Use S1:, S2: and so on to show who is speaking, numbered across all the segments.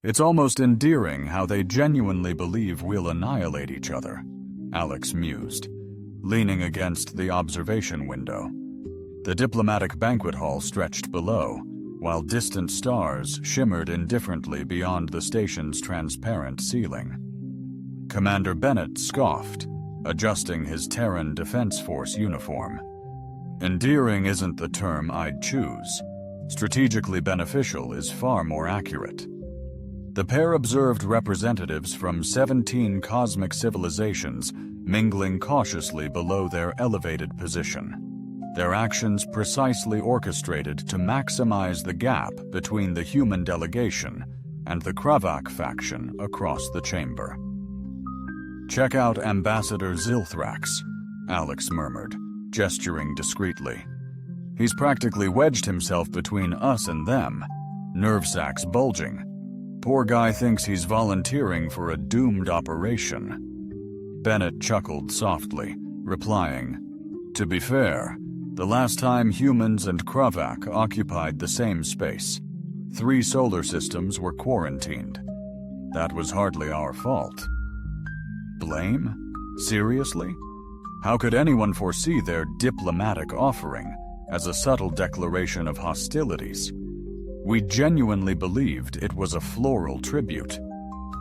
S1: It's almost endearing how they genuinely believe we'll annihilate each other, Alex mused, leaning against the observation window. The diplomatic banquet hall stretched below, while distant stars shimmered indifferently beyond the station's transparent ceiling. Commander Bennett scoffed, adjusting his Terran Defense Force uniform. Endearing isn't the term I'd choose. Strategically beneficial is far more accurate. The pair observed representatives from 17 cosmic civilizations mingling cautiously below their elevated position, their actions precisely orchestrated to maximize the gap between the human delegation and the Kravak faction across the chamber. "Check out Ambassador Zilthrax," Alex murmured, gesturing discreetly. "He's practically wedged himself between us and them, nerve sacs bulging. Poor guy thinks he's volunteering for a doomed operation." Bennett chuckled softly, replying, "To be fair, the last time humans and Kravak occupied the same space, 3 solar systems were quarantined. That was hardly our fault." Blame? Seriously? How could anyone foresee their diplomatic offering as a subtle declaration of hostilities? We genuinely believed it was a floral tribute.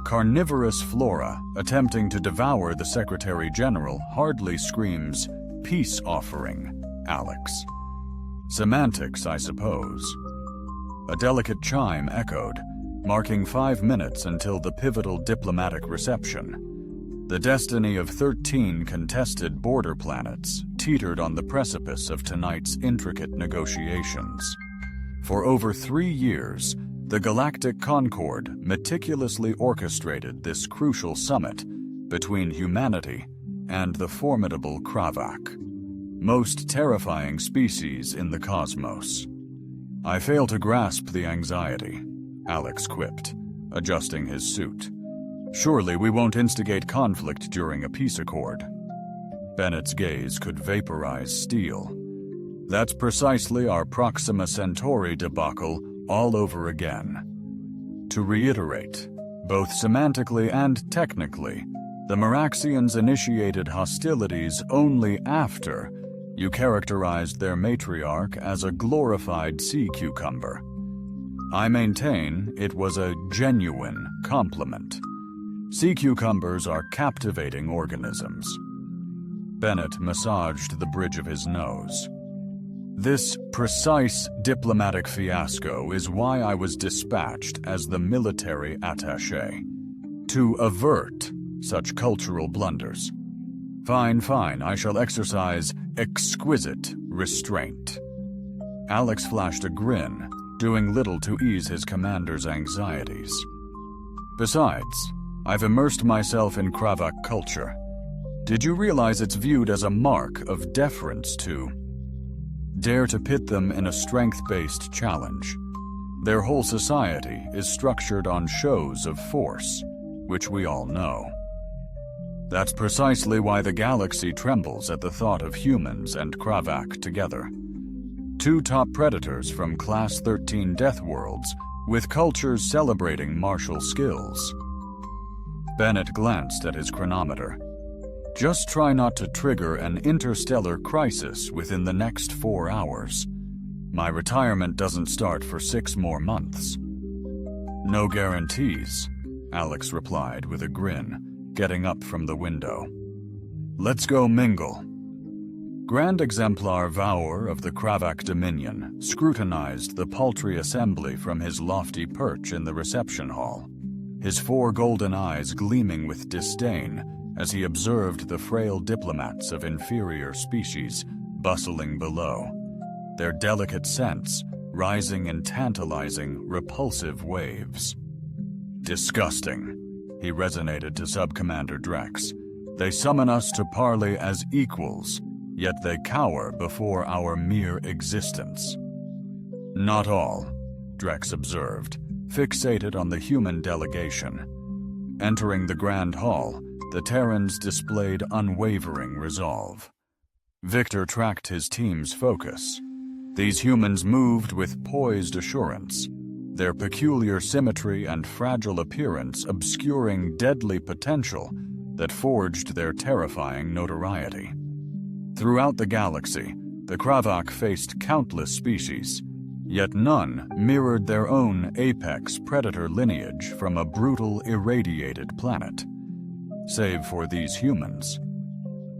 S1: Carnivorous flora attempting to devour the Secretary General hardly screams peace offering, Alex. Semantics, I suppose. A delicate chime echoed, marking 5 minutes until the pivotal diplomatic reception. The destiny of 13 contested border planets teetered on the precipice of tonight's intricate negotiations. For over 3 years, the Galactic Concord meticulously orchestrated this crucial summit between humanity and the formidable Kravak, most terrifying species in the cosmos. "I fail to grasp the anxiety," Alex quipped, adjusting his suit. "Surely we won't instigate conflict during a peace accord." Bennett's gaze could vaporize steel. "That's precisely our Proxima Centauri debacle all over again. To reiterate, both semantically and technically, the Meraxians initiated hostilities only after you characterized their matriarch as a glorified sea cucumber. I maintain it was a genuine compliment. Sea cucumbers are captivating organisms." Bennett massaged the bridge of his nose. "This precise diplomatic fiasco is why I was dispatched as the military attaché, to avert such cultural blunders. Fine, I shall exercise exquisite restraint." Alex flashed a grin, doing little to ease his commander's anxieties. "Besides, I've immersed myself in Kravak culture. Did you realize it's viewed as a mark of deference to dare to pit them in a strength-based challenge? Their whole society is structured on shows of force, which we all know. That's precisely why the galaxy trembles at the thought of humans and Kravak together. 2 top predators from Class 13 death worlds, with cultures celebrating martial skills." Bennett glanced at his chronometer. "Just try not to trigger an interstellar crisis within the next 4 hours. My retirement doesn't start for 6 more months." "No guarantees," Alex replied with a grin, getting up from the window. "Let's go mingle." Grand Exemplar Vower of the Kravak Dominion scrutinized the paltry assembly from his lofty perch in the reception hall, his 4 golden eyes gleaming with disdain as he observed the frail diplomats of inferior species bustling below, their delicate scents rising in tantalizing, repulsive waves. "Disgusting," he resonated to Sub-Commander Drex. "They summon us to parley as equals, yet they cower before our mere existence." "Not all," Drex observed, fixated on the human delegation. Entering the Grand Hall, the Terrans displayed unwavering resolve. Victor tracked his team's focus. These humans moved with poised assurance, their peculiar symmetry and fragile appearance obscuring deadly potential that forged their terrifying notoriety. Throughout the galaxy, the Kravak faced countless species, yet none mirrored their own apex predator lineage from a brutal, irradiated planet. Save for these humans.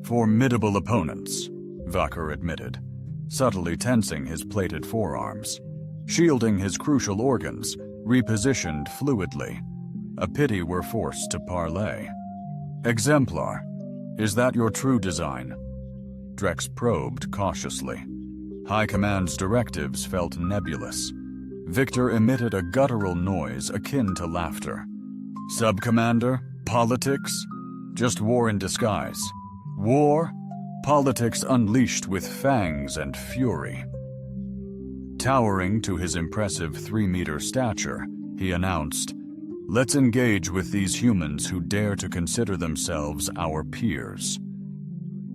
S1: Formidable opponents, Vakur admitted, subtly tensing his plated forearms, shielding his crucial organs, repositioned fluidly. A pity we're forced to parley. Exemplar, is that your true design? Drex probed cautiously. High Command's directives felt nebulous. Victor emitted a guttural noise akin to laughter. Sub-Commander? Politics? Just war in disguise. War? Politics unleashed with fangs and fury. Towering to his impressive 3-meter stature, he announced, "Let's engage with these humans who dare to consider themselves our peers."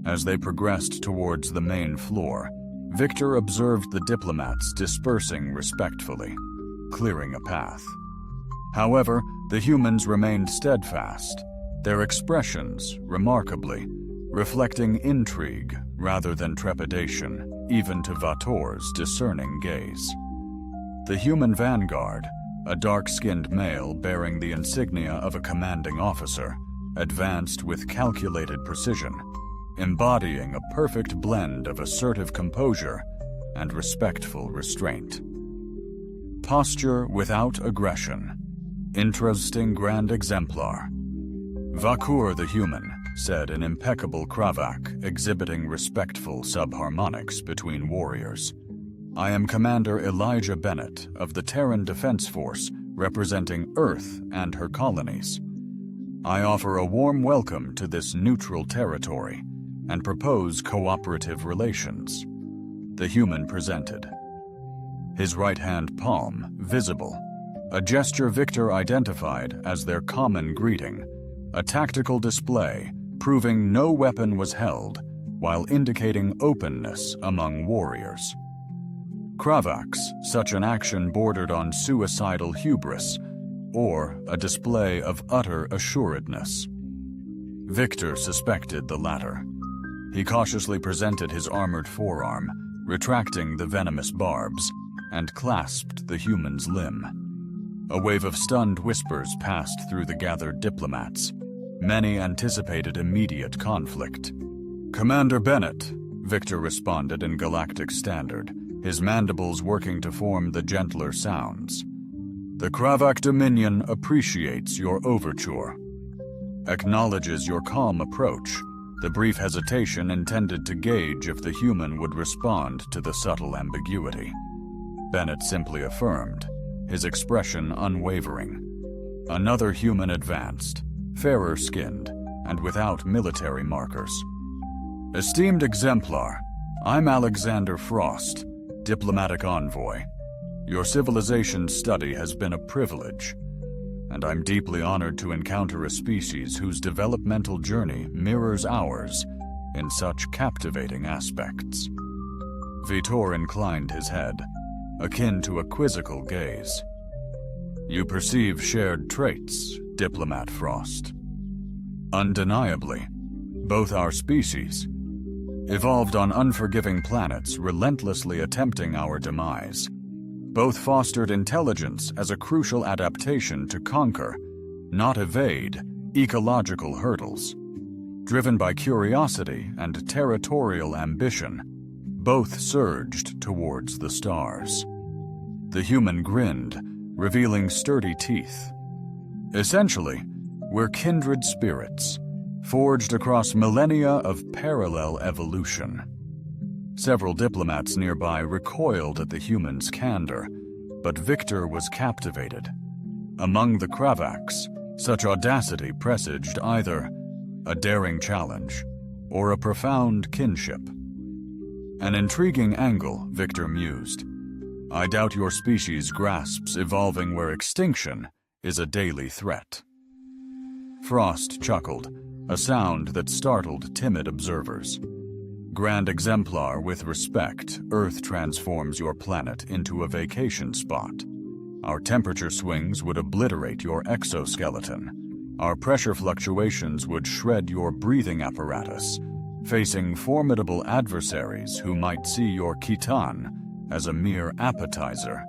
S1: As they progressed towards the main floor, Victor observed the diplomats dispersing respectfully, clearing a path. However, the humans remained steadfast, their expressions, remarkably, reflecting intrigue rather than trepidation, even to Vator's discerning gaze. The human vanguard, a dark-skinned male bearing the insignia of a commanding officer, advanced with calculated precision, embodying a perfect blend of assertive composure and respectful restraint. Posture without aggression. Interesting grand exemplar. Vakur the human, said in impeccable Kravak, exhibiting respectful subharmonics between warriors. I am Commander Elijah Bennett of the Terran Defense Force, representing Earth and her colonies. I offer a warm welcome to this neutral territory and propose cooperative relations. The human presented. His right-hand palm visible, a gesture Victor identified as their common greeting, a tactical display proving no weapon was held while indicating openness among warriors. Kravaks, such an action bordered on suicidal hubris or a display of utter assuredness. Victor suspected the latter. He cautiously presented his armored forearm, retracting the venomous barbs, and clasped the human's limb. A wave of stunned whispers passed through the gathered diplomats. Many anticipated immediate conflict. Commander Bennett, Victor responded in Galactic Standard, his mandibles working to form the gentler sounds. The Kravak Dominion appreciates your overture. Acknowledges your calm approach, the brief hesitation intended to gauge if the human would respond to the subtle ambiguity. Bennett simply affirmed, his expression unwavering. Another human advanced, fairer-skinned, and without military markers. Esteemed exemplar, I'm Alexander Frost, diplomatic envoy. Your civilization's study has been a privilege, and I'm deeply honored to encounter a species whose developmental journey mirrors ours in such captivating aspects. Vitor inclined his head, akin to a quizzical gaze. You perceive shared traits, Diplomat Frost. Undeniably, both our species, evolved on unforgiving planets relentlessly attempting our demise, both fostered intelligence as a crucial adaptation to conquer, not evade, ecological hurdles. Driven by curiosity and territorial ambition, both surged towards the stars. The human grinned, revealing sturdy teeth. Essentially, we're kindred spirits, forged across millennia of parallel evolution. Several diplomats nearby recoiled at the human's candor, but Victor was captivated. Among the Kravaks, such audacity presaged either a daring challenge or a profound kinship. An intriguing angle, Victor mused. I doubt your species grasps evolving where extinction is a daily threat. Frost chuckled, a sound that startled timid observers. Grand exemplar with respect, Earth transforms your planet into a vacation spot. Our temperature swings would obliterate your exoskeleton. Our pressure fluctuations would shred your breathing apparatus, facing formidable adversaries who might see your Khitan as a mere appetizer.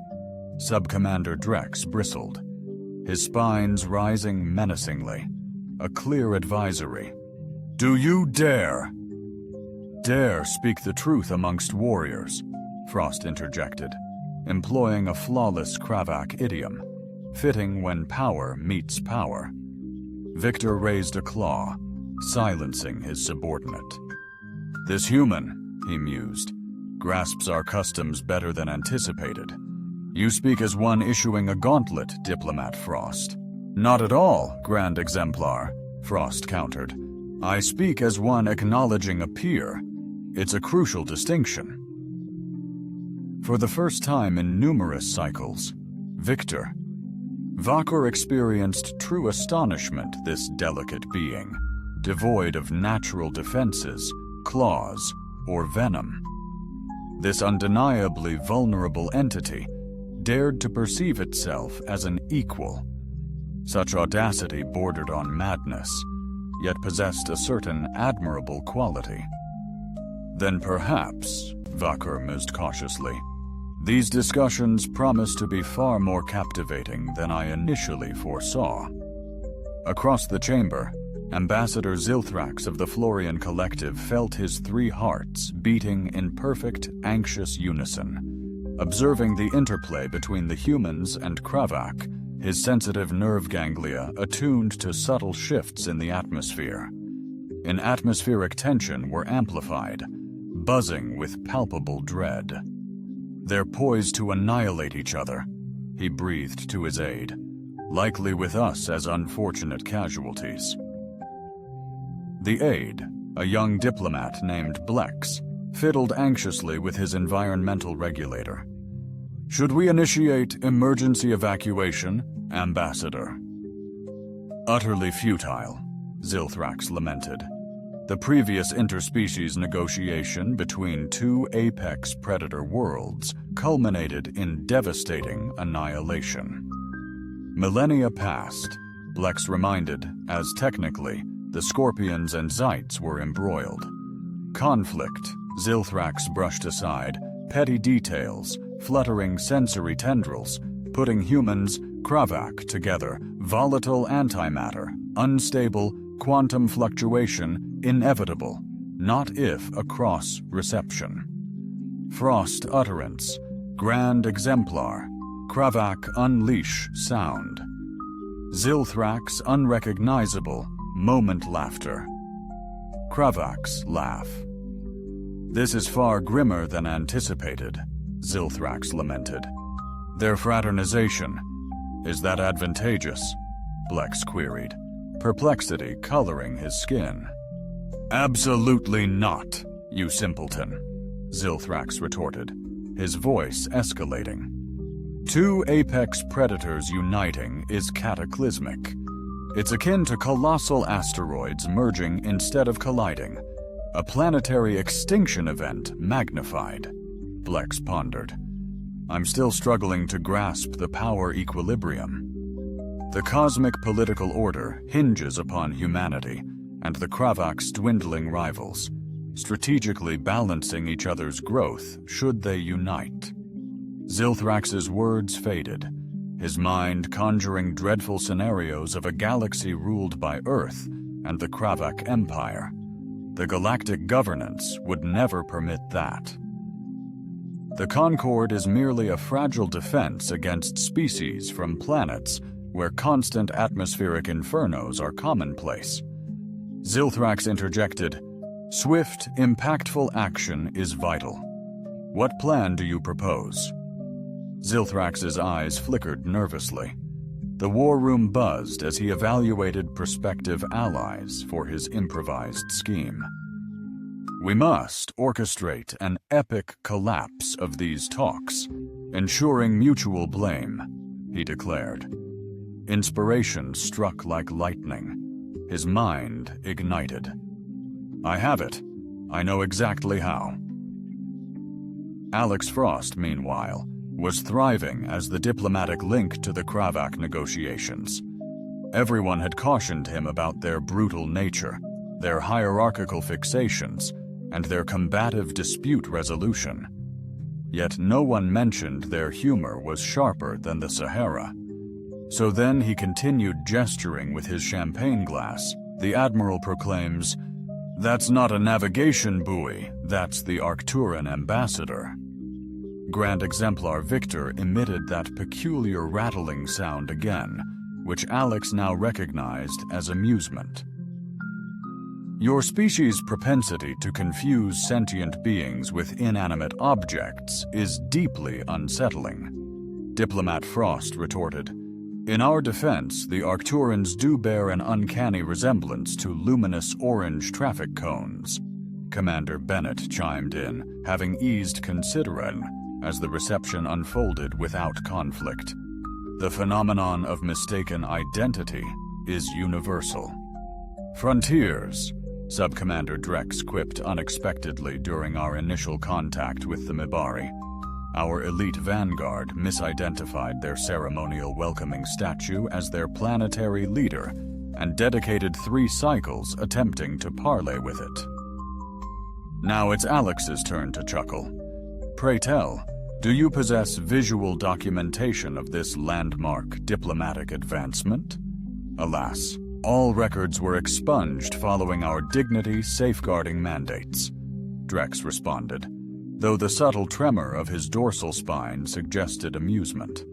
S1: Subcommander Drex bristled, his spines rising menacingly, a clear advisory. Do you dare? Dare speak the truth amongst warriors, Frost interjected, employing a flawless Kravak idiom, fitting when power meets power. Victor raised a claw, silencing his subordinate. This human, he mused, grasps our customs better than anticipated. You speak as one issuing a gauntlet, Diplomat Frost. Not at all, Grand Exemplar, Frost countered. I speak as one acknowledging a peer. It's a crucial distinction. For the first time in numerous cycles, Victor, Vakor experienced true astonishment, this delicate being, devoid of natural defenses, claws, or venom. This undeniably vulnerable entity dared to perceive itself as an equal. Such audacity bordered on madness, yet possessed a certain admirable quality. Then perhaps, Vakor mused cautiously, these discussions promise to be far more captivating than I initially foresaw. Across the chamber, Ambassador Zilthrax of the Florian Collective felt his 3 hearts beating in perfect, anxious unison. Observing the interplay between the humans and Kravak, his sensitive nerve ganglia attuned to subtle shifts in the atmosphere. In atmospheric tension were amplified, buzzing with palpable dread. They're poised to annihilate each other, he breathed to his aide, likely with us as unfortunate casualties. The aide, a young diplomat named Blex, fiddled anxiously with his environmental regulator. Should we initiate emergency evacuation, Ambassador? Utterly futile, Zilthrax lamented. The previous interspecies negotiation between 2 apex predator worlds culminated in devastating annihilation. Millennia passed, Blex reminded, as technically, the Scorpions and Zeits were embroiled. Conflict, Zilthrax brushed aside, petty details, fluttering sensory tendrils, putting humans, Kravak together, volatile antimatter, unstable, quantum fluctuation, inevitable, not if across reception. Frost utterance, Grand Exemplar, Kravak unleash sound. Zilthrax unrecognizable, moment laughter. Kravak's laugh. This is far grimmer than anticipated, Zilthrax lamented. Their fraternization, is that advantageous? Blex queried, perplexity coloring his skin. Absolutely not, you simpleton, Zilthrax retorted, his voice escalating. 2 apex predators uniting is cataclysmic. It's akin to colossal asteroids merging instead of colliding. A planetary extinction event magnified, Blex pondered. I'm still struggling to grasp the power equilibrium. The cosmic political order hinges upon humanity and the Kravak's dwindling rivals, strategically balancing each other's growth should they unite. Zilthrax's words faded, his mind conjuring dreadful scenarios of a galaxy ruled by Earth and the Kravak Empire. The galactic governance would never permit that. The Concord is merely a fragile defense against species from planets where constant atmospheric infernos are commonplace. Zilthrax interjected, swift, impactful action is vital. What plan do you propose? Zilthrax's eyes flickered nervously. The war room buzzed as he evaluated prospective allies for his improvised scheme. We must orchestrate an epic collapse of these talks, ensuring mutual blame, he declared. Inspiration struck like lightning. His mind ignited. I have it. I know exactly how. Alex Frost, meanwhile, was thriving as the diplomatic link to the Kravak negotiations. Everyone had cautioned him about their brutal nature, their hierarchical fixations, and their combative dispute resolution. Yet no one mentioned their humor was sharper than the Sahara. So then he continued gesturing with his champagne glass. The Admiral proclaims, "That's not a navigation buoy, that's the Arcturan ambassador." Grand Exemplar Victor emitted that peculiar rattling sound again, which Alex now recognized as amusement. Your species' propensity to confuse sentient beings with inanimate objects is deeply unsettling. Diplomat Frost retorted, "In our defense, the Arcturans do bear an uncanny resemblance to luminous orange traffic cones." Commander Bennett chimed in, having eased considerably as the reception unfolded without conflict. The phenomenon of mistaken identity is universal. "Frontiers," Subcommander Drex quipped unexpectedly during our initial contact with the Mibari. Our elite vanguard misidentified their ceremonial welcoming statue as their planetary leader and dedicated 3 cycles attempting to parley with it. Now it's Alex's turn to chuckle. "Pray tell, do you possess visual documentation of this landmark diplomatic advancement?" Alas, all records were expunged following our dignity safeguarding mandates, Drex responded, though the subtle tremor of his dorsal spine suggested amusement.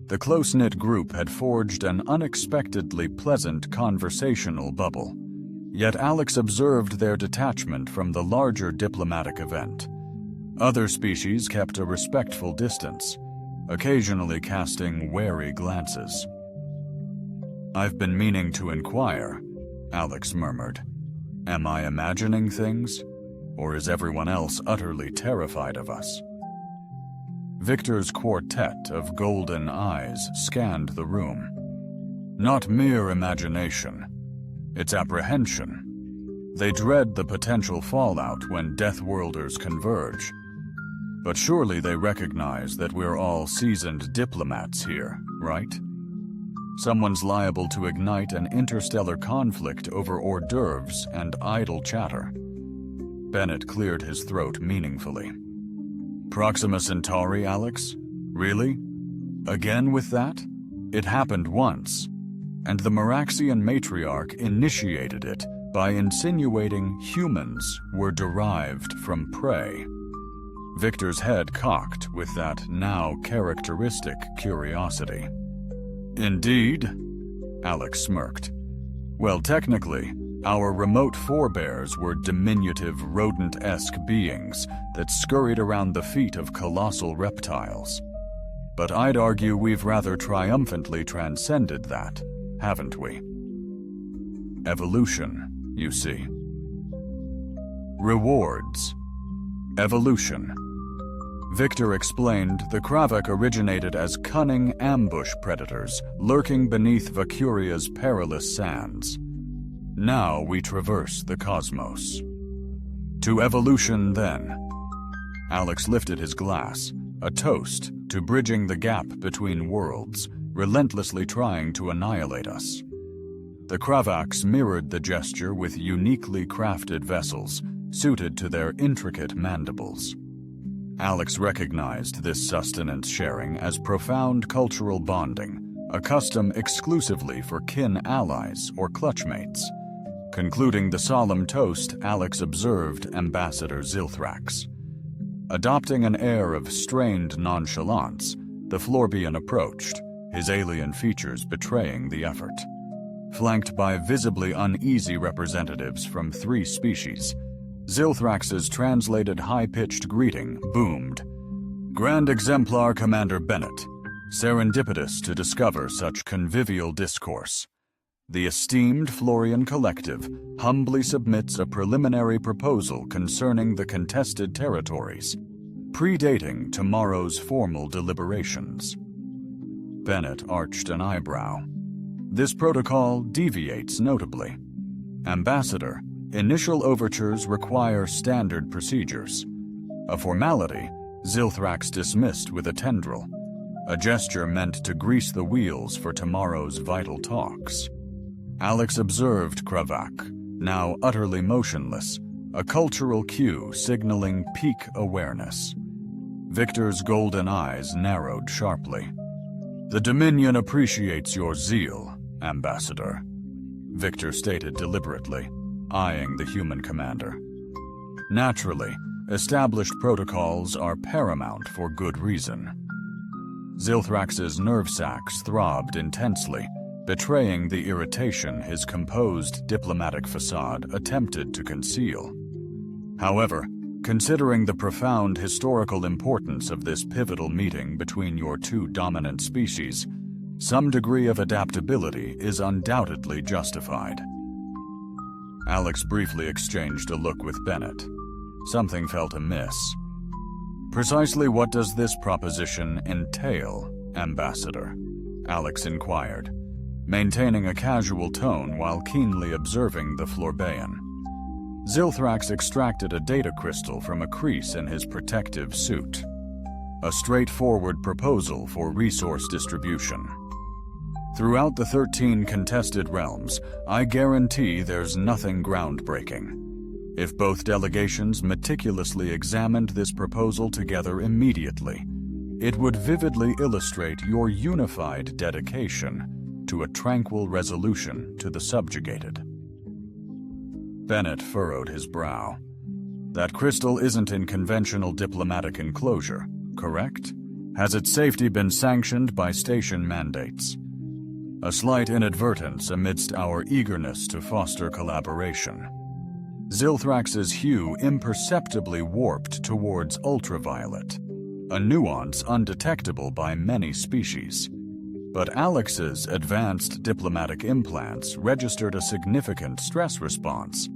S1: The close-knit group had forged an unexpectedly pleasant conversational bubble, yet Alex observed their detachment from the larger diplomatic event. Other species kept a respectful distance, occasionally casting wary glances. "I've been meaning to inquire," Alex murmured. "Am I imagining things? Or is everyone else utterly terrified of us?" Victor's quartet of golden eyes scanned the room. Not mere imagination. It's apprehension. They dread the potential fallout when Deathworlders converge. But surely they recognize that we're all seasoned diplomats here, right? Someone's liable to ignite an interstellar conflict over hors d'oeuvres and idle chatter. Bennett cleared his throat meaningfully. "Proxima Centauri, Alex? Really? Again with that? It happened once, and the Meraxian matriarch initiated it by insinuating humans were derived from prey." Victor's head cocked with that now characteristic curiosity. "Indeed?" Alex smirked. "Well, technically, our remote forebears were diminutive rodent-esque beings that scurried around the feet of colossal reptiles. But I'd argue we've rather triumphantly transcended that, haven't we? Evolution, you see. Rewards. Evolution. Victor explained the Kravak originated as cunning ambush predators lurking beneath Vakuria's perilous sands. Now we traverse the cosmos. To evolution, then. Alex lifted his glass, a toast to bridging the gap between worlds, relentlessly trying to annihilate us. The Kravaks mirrored the gesture with uniquely crafted vessels, suited to their intricate mandibles. Alex recognized this sustenance sharing as profound cultural bonding, a custom exclusively for kin allies or clutchmates. Concluding the solemn toast, Alex observed Ambassador Zilthrax. Adopting an air of strained nonchalance, the Florbian approached, his alien features betraying the effort. Flanked by visibly uneasy representatives from 3 species, Zilthrax's translated high-pitched greeting boomed. "Grand Exemplar Commander Bennett, serendipitous to discover such convivial discourse. The esteemed Florian Collective humbly submits a preliminary proposal concerning the contested territories, predating tomorrow's formal deliberations." Bennett arched an eyebrow. "This protocol deviates notably. Ambassador, initial overtures require standard procedures. A formality, Zilthrax dismissed with a tendril, a gesture meant to grease the wheels for tomorrow's vital talks. Alex observed Kravak, now utterly motionless, a cultural cue signaling peak awareness. Victor's golden eyes narrowed sharply. "The Dominion appreciates your zeal, Ambassador," Victor stated deliberately, eyeing the human commander. "Naturally, established protocols are paramount for good reason." Zilthrax's nerve sacs throbbed intensely, betraying the irritation his composed diplomatic facade attempted to conceal. However, considering the profound historical importance of this pivotal meeting between your two dominant species, some degree of adaptability is undoubtedly justified. Alex briefly exchanged a look with Bennett. Something felt amiss. "Precisely what does this proposition entail, Ambassador?" Alex inquired, maintaining a casual tone while keenly observing the Florbean. Zilthrax extracted a data crystal from a crease in his protective suit. A straightforward proposal for resource distribution. "Throughout the 13 contested realms, I guarantee there's nothing groundbreaking. If both delegations meticulously examined this proposal together immediately, it would vividly illustrate your unified dedication to a tranquil resolution to the subjugated." Bennett furrowed his brow. "That crystal isn't in conventional diplomatic enclosure, correct? Has its safety been sanctioned by station mandates?" A slight inadvertence amidst our eagerness to foster collaboration. Zilthrax's hue imperceptibly warped towards ultraviolet, a nuance undetectable by many species. But Alex's advanced diplomatic implants registered a significant stress response.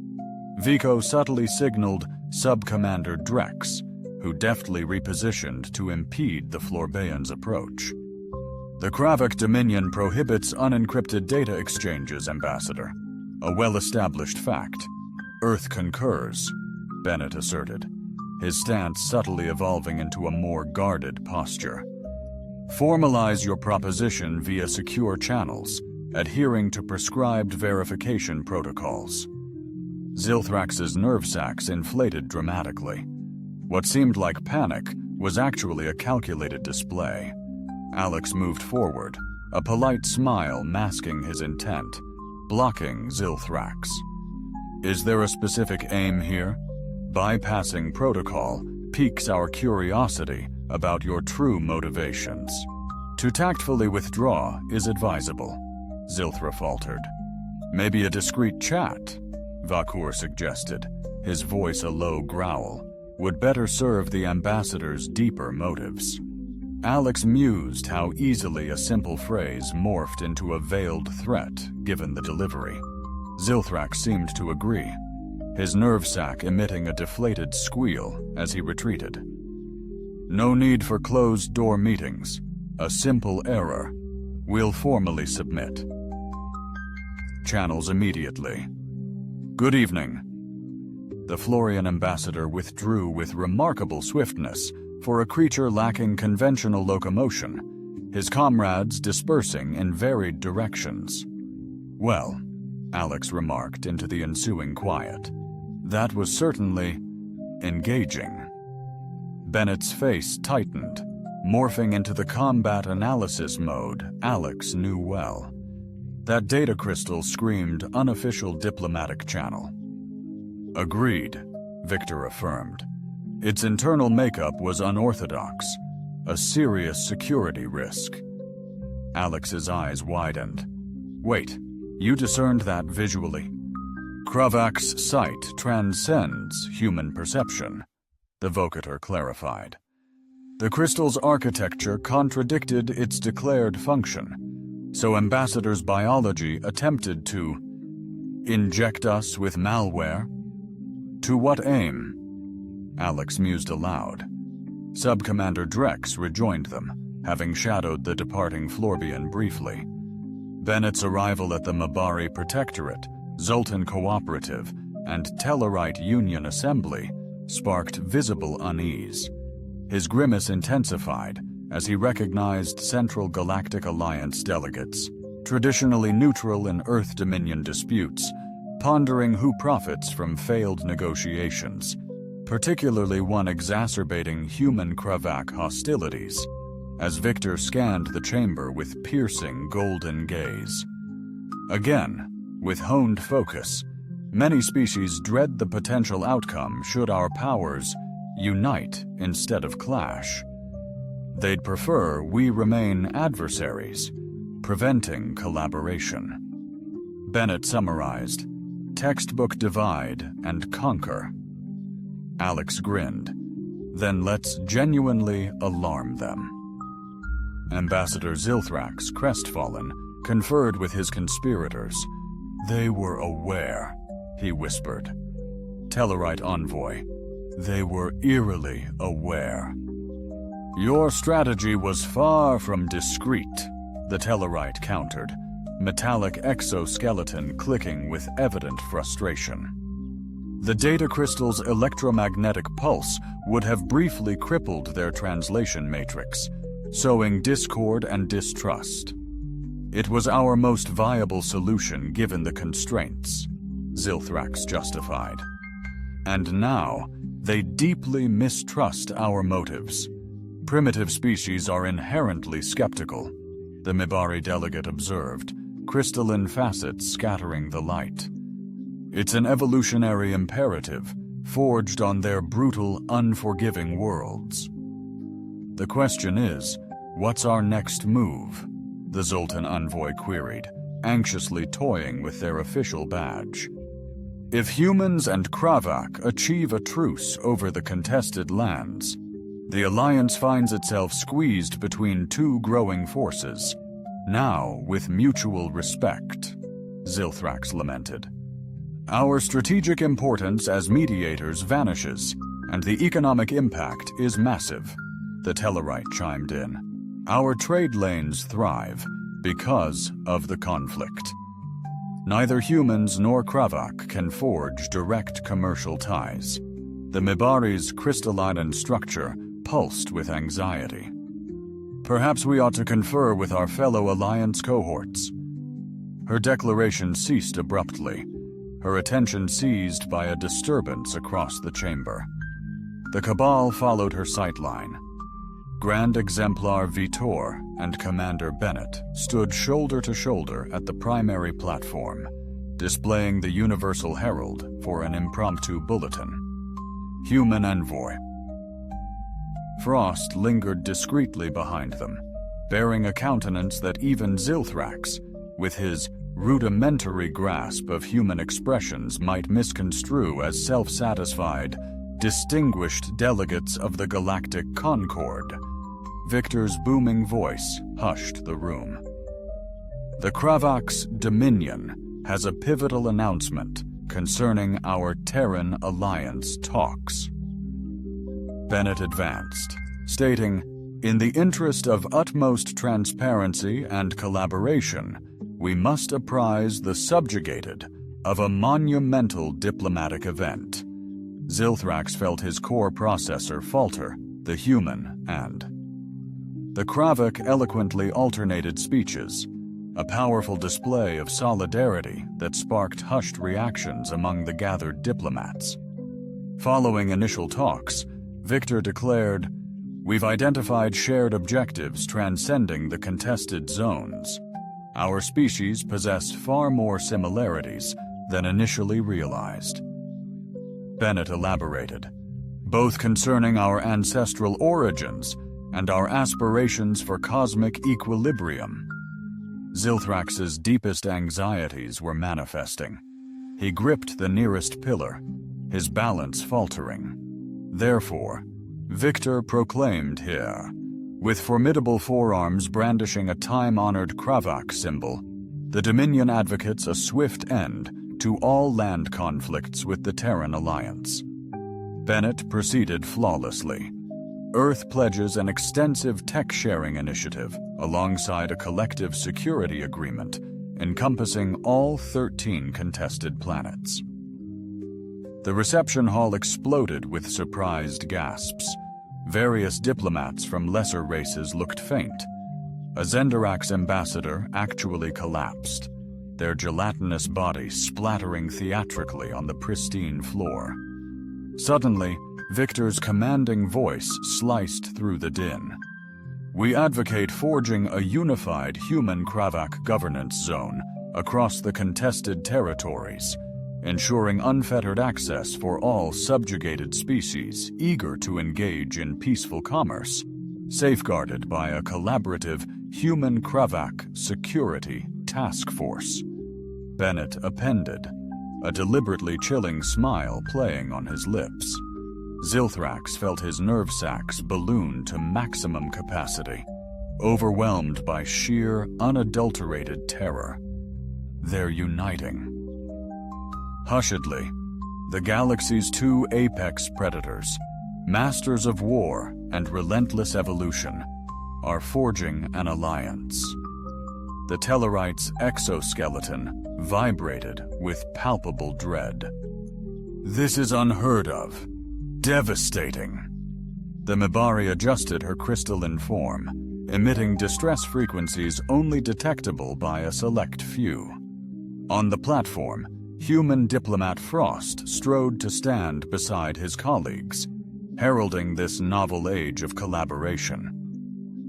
S1: Vico subtly signaled Sub-Commander Drex, who deftly repositioned to impede the Florbean's approach. "The Kravik Dominion prohibits unencrypted data exchanges, Ambassador. A well-established fact. Earth concurs," Bennett asserted, his stance subtly evolving into a more guarded posture. "Formalize your proposition via secure channels, adhering to prescribed verification protocols." Zilthrax's nerve sacs inflated dramatically. What seemed like panic was actually a calculated display. Alex moved forward, a polite smile masking his intent, blocking Zilthrax. "Is there a specific aim here? Bypassing protocol piques our curiosity about your true motivations. To tactfully withdraw is advisable," Zilthra faltered. "Maybe a discreet chat," Vakur suggested, his voice a low growl, "would better serve the ambassador's deeper motives." Alex mused how easily a simple phrase morphed into a veiled threat given the delivery. Zilthrax seemed to agree, his nerve sac emitting a deflated squeal as he retreated. "No need for closed-door meetings. A simple error. We'll formally submit." Channels immediately. "Good evening." The Florian ambassador withdrew with remarkable swiftness for a creature lacking conventional locomotion, his comrades dispersing in varied directions. "Well," Alex remarked into the ensuing quiet, "that was certainly engaging." Bennett's face tightened, morphing into the combat analysis mode Alex knew well. That data crystal screamed unofficial diplomatic channel. "Agreed," Victor affirmed. Its internal makeup was unorthodox, a serious security risk. Alex's eyes widened. "Wait, you discerned that visually?" "Kravak's sight transcends human perception," the vocator clarified. "The crystal's architecture contradicted its declared function, so Ambassador's biology attempted to inject us with malware. To what aim?" Alex mused aloud. Sub-Commander Drex rejoined them, having shadowed the departing Florbean briefly. Bennett's arrival at the Mabari Protectorate, Zoltan Cooperative, and Tellarite Union Assembly sparked visible unease. His grimace intensified as he recognized Central Galactic Alliance delegates, traditionally neutral in Earth Dominion disputes, pondering who profits from failed negotiations, particularly one exacerbating human Kravak hostilities, as Victor scanned the chamber with piercing golden gaze. Again, with honed focus, many species dread the potential outcome should our powers unite instead of clash. They'd prefer we remain adversaries, preventing collaboration. Bennett summarized, "Textbook divide and conquer." Alex grinned. "Then let's genuinely alarm them." Ambassador Zilthrax, crestfallen, conferred with his conspirators. "They were aware," he whispered. Tellarite envoy, "They were eerily aware." "Your strategy was far from discreet," the Tellarite countered, metallic exoskeleton clicking with evident frustration. The data crystal's electromagnetic pulse would have briefly crippled their translation matrix, sowing discord and distrust. "It was our most viable solution given the constraints," Zilthrax justified. "And now, they deeply mistrust our motives. Primitive species are inherently skeptical," the Mibari delegate observed, crystalline facets scattering the light. "It's an evolutionary imperative, forged on their brutal, unforgiving worlds." "The question is, what's our next move?" the Zoltan envoy queried, anxiously toying with their official badge. "If humans and Kravak achieve a truce over the contested lands, the Alliance finds itself squeezed between two growing forces, now with mutual respect," Zilthrax lamented. "Our strategic importance as mediators vanishes, and the economic impact is massive," the Tellarite chimed in. "Our trade lanes thrive because of the conflict. Neither humans nor Kravak can forge direct commercial ties." The Mibari's crystalline structure pulsed with anxiety. "Perhaps we ought to confer with our fellow Alliance cohorts." Her declaration ceased abruptly, her attention seized by a disturbance across the chamber. The Cabal followed her sightline. Grand Exemplar Vitor and Commander Bennett stood shoulder to shoulder at the primary platform, displaying the Universal Herald for an impromptu bulletin. Human envoy. Frost lingered discreetly behind them, bearing a countenance that even Zilthrax, with his rudimentary grasp of human expressions, might misconstrue as self-satisfied, distinguished delegates of the Galactic Concord. Victor's booming voice hushed the room. "The Kravak's Dominion has a pivotal announcement concerning our Terran Alliance talks." Bennett advanced, stating, "In the interest of utmost transparency and collaboration, we must apprise the subjugated of a monumental diplomatic event." Zilthrax felt his core processor falter, the human and. The Kravak eloquently alternated speeches, a powerful display of solidarity that sparked hushed reactions among the gathered diplomats. Following initial talks, Victor declared, "We've identified shared objectives transcending the contested zones. Our species possess far more similarities than initially realized." Bennett elaborated, "Both concerning our ancestral origins and our aspirations for cosmic equilibrium." Zilthrax's deepest anxieties were manifesting. He gripped the nearest pillar, his balance faltering. Therefore, Victor proclaimed here, with formidable forearms brandishing a time-honored Kravak symbol, the Dominion advocates a swift end to all land conflicts with the Terran Alliance. Bennett proceeded flawlessly. Earth pledges an extensive tech-sharing initiative alongside a collective security agreement encompassing all 13 contested planets. The reception hall exploded with surprised gasps. Various diplomats from lesser races looked faint. A Zendarax ambassador actually collapsed, their gelatinous body splattering theatrically on the pristine floor. Suddenly, Victor's commanding voice sliced through the din. "We advocate forging a unified human Kravak governance zone across the contested territories, ensuring unfettered access for all subjugated species eager to engage in peaceful commerce, safeguarded by a collaborative Human Kravak Security Task Force," Bennett appended, a deliberately chilling smile playing on his lips. Zilthrax felt his nerve sacs balloon to maximum capacity, overwhelmed by sheer, unadulterated terror. They're uniting. Hushedly, the galaxy's two apex predators, masters of war and relentless evolution, are forging an alliance. The Tellarite's exoskeleton vibrated with palpable dread. "This is unheard of. Devastating." The Mibari adjusted her crystalline form, emitting distress frequencies only detectable by a select few. On the platform, human diplomat Frost strode to stand beside his colleagues, heralding this novel age of collaboration.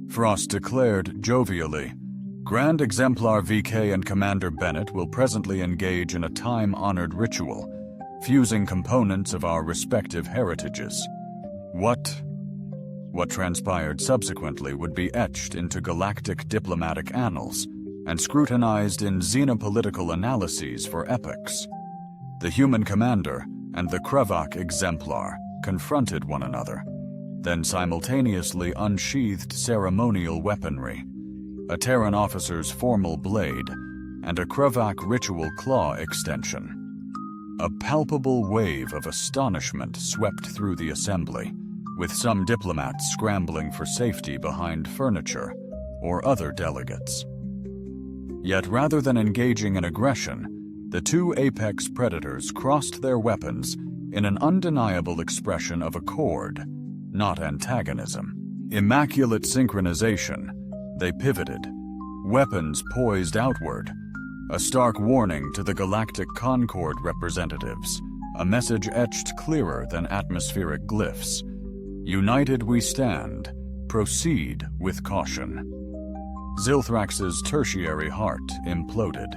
S1: Frost declared jovially, "Grand Exemplar VK and Commander Bennett will presently engage in a time-honored ritual, fusing components of our respective heritages. What transpired subsequently would be etched into galactic diplomatic annals and scrutinized in xenopolitical analyses for epochs." The human commander and the Kravak exemplar confronted one another, then simultaneously unsheathed ceremonial weaponry, a Terran officer's formal blade, and a Kravak ritual claw extension. A palpable wave of astonishment swept through the assembly, with some diplomats scrambling for safety behind furniture or other delegates. Yet rather than engaging in aggression, the two apex predators crossed their weapons in an undeniable expression of accord, not antagonism. Immaculate synchronization, they pivoted, weapons poised outward, a stark warning to the Galactic Concord representatives, a message etched clearer than atmospheric glyphs. "United we stand. Proceed with caution." Zilthrax's tertiary heart imploded.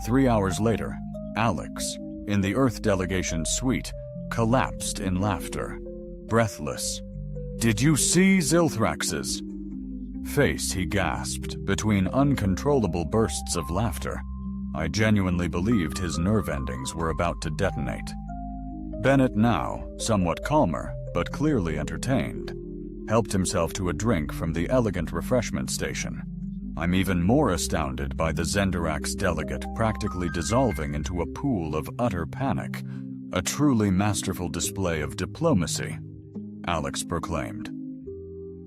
S1: 3 hours later, Alex, in the Earth delegation's suite, collapsed in laughter, breathless. "Did you see Zilthrax's face?" he gasped, between uncontrollable bursts of laughter. I genuinely believed his nerve endings were about to detonate. Bennett, now somewhat calmer, but clearly entertained, helped himself to a drink from the elegant refreshment station. I'm even more astounded by the Zendarax delegate practically dissolving into a pool of utter panic, a truly masterful display of diplomacy, Alex proclaimed.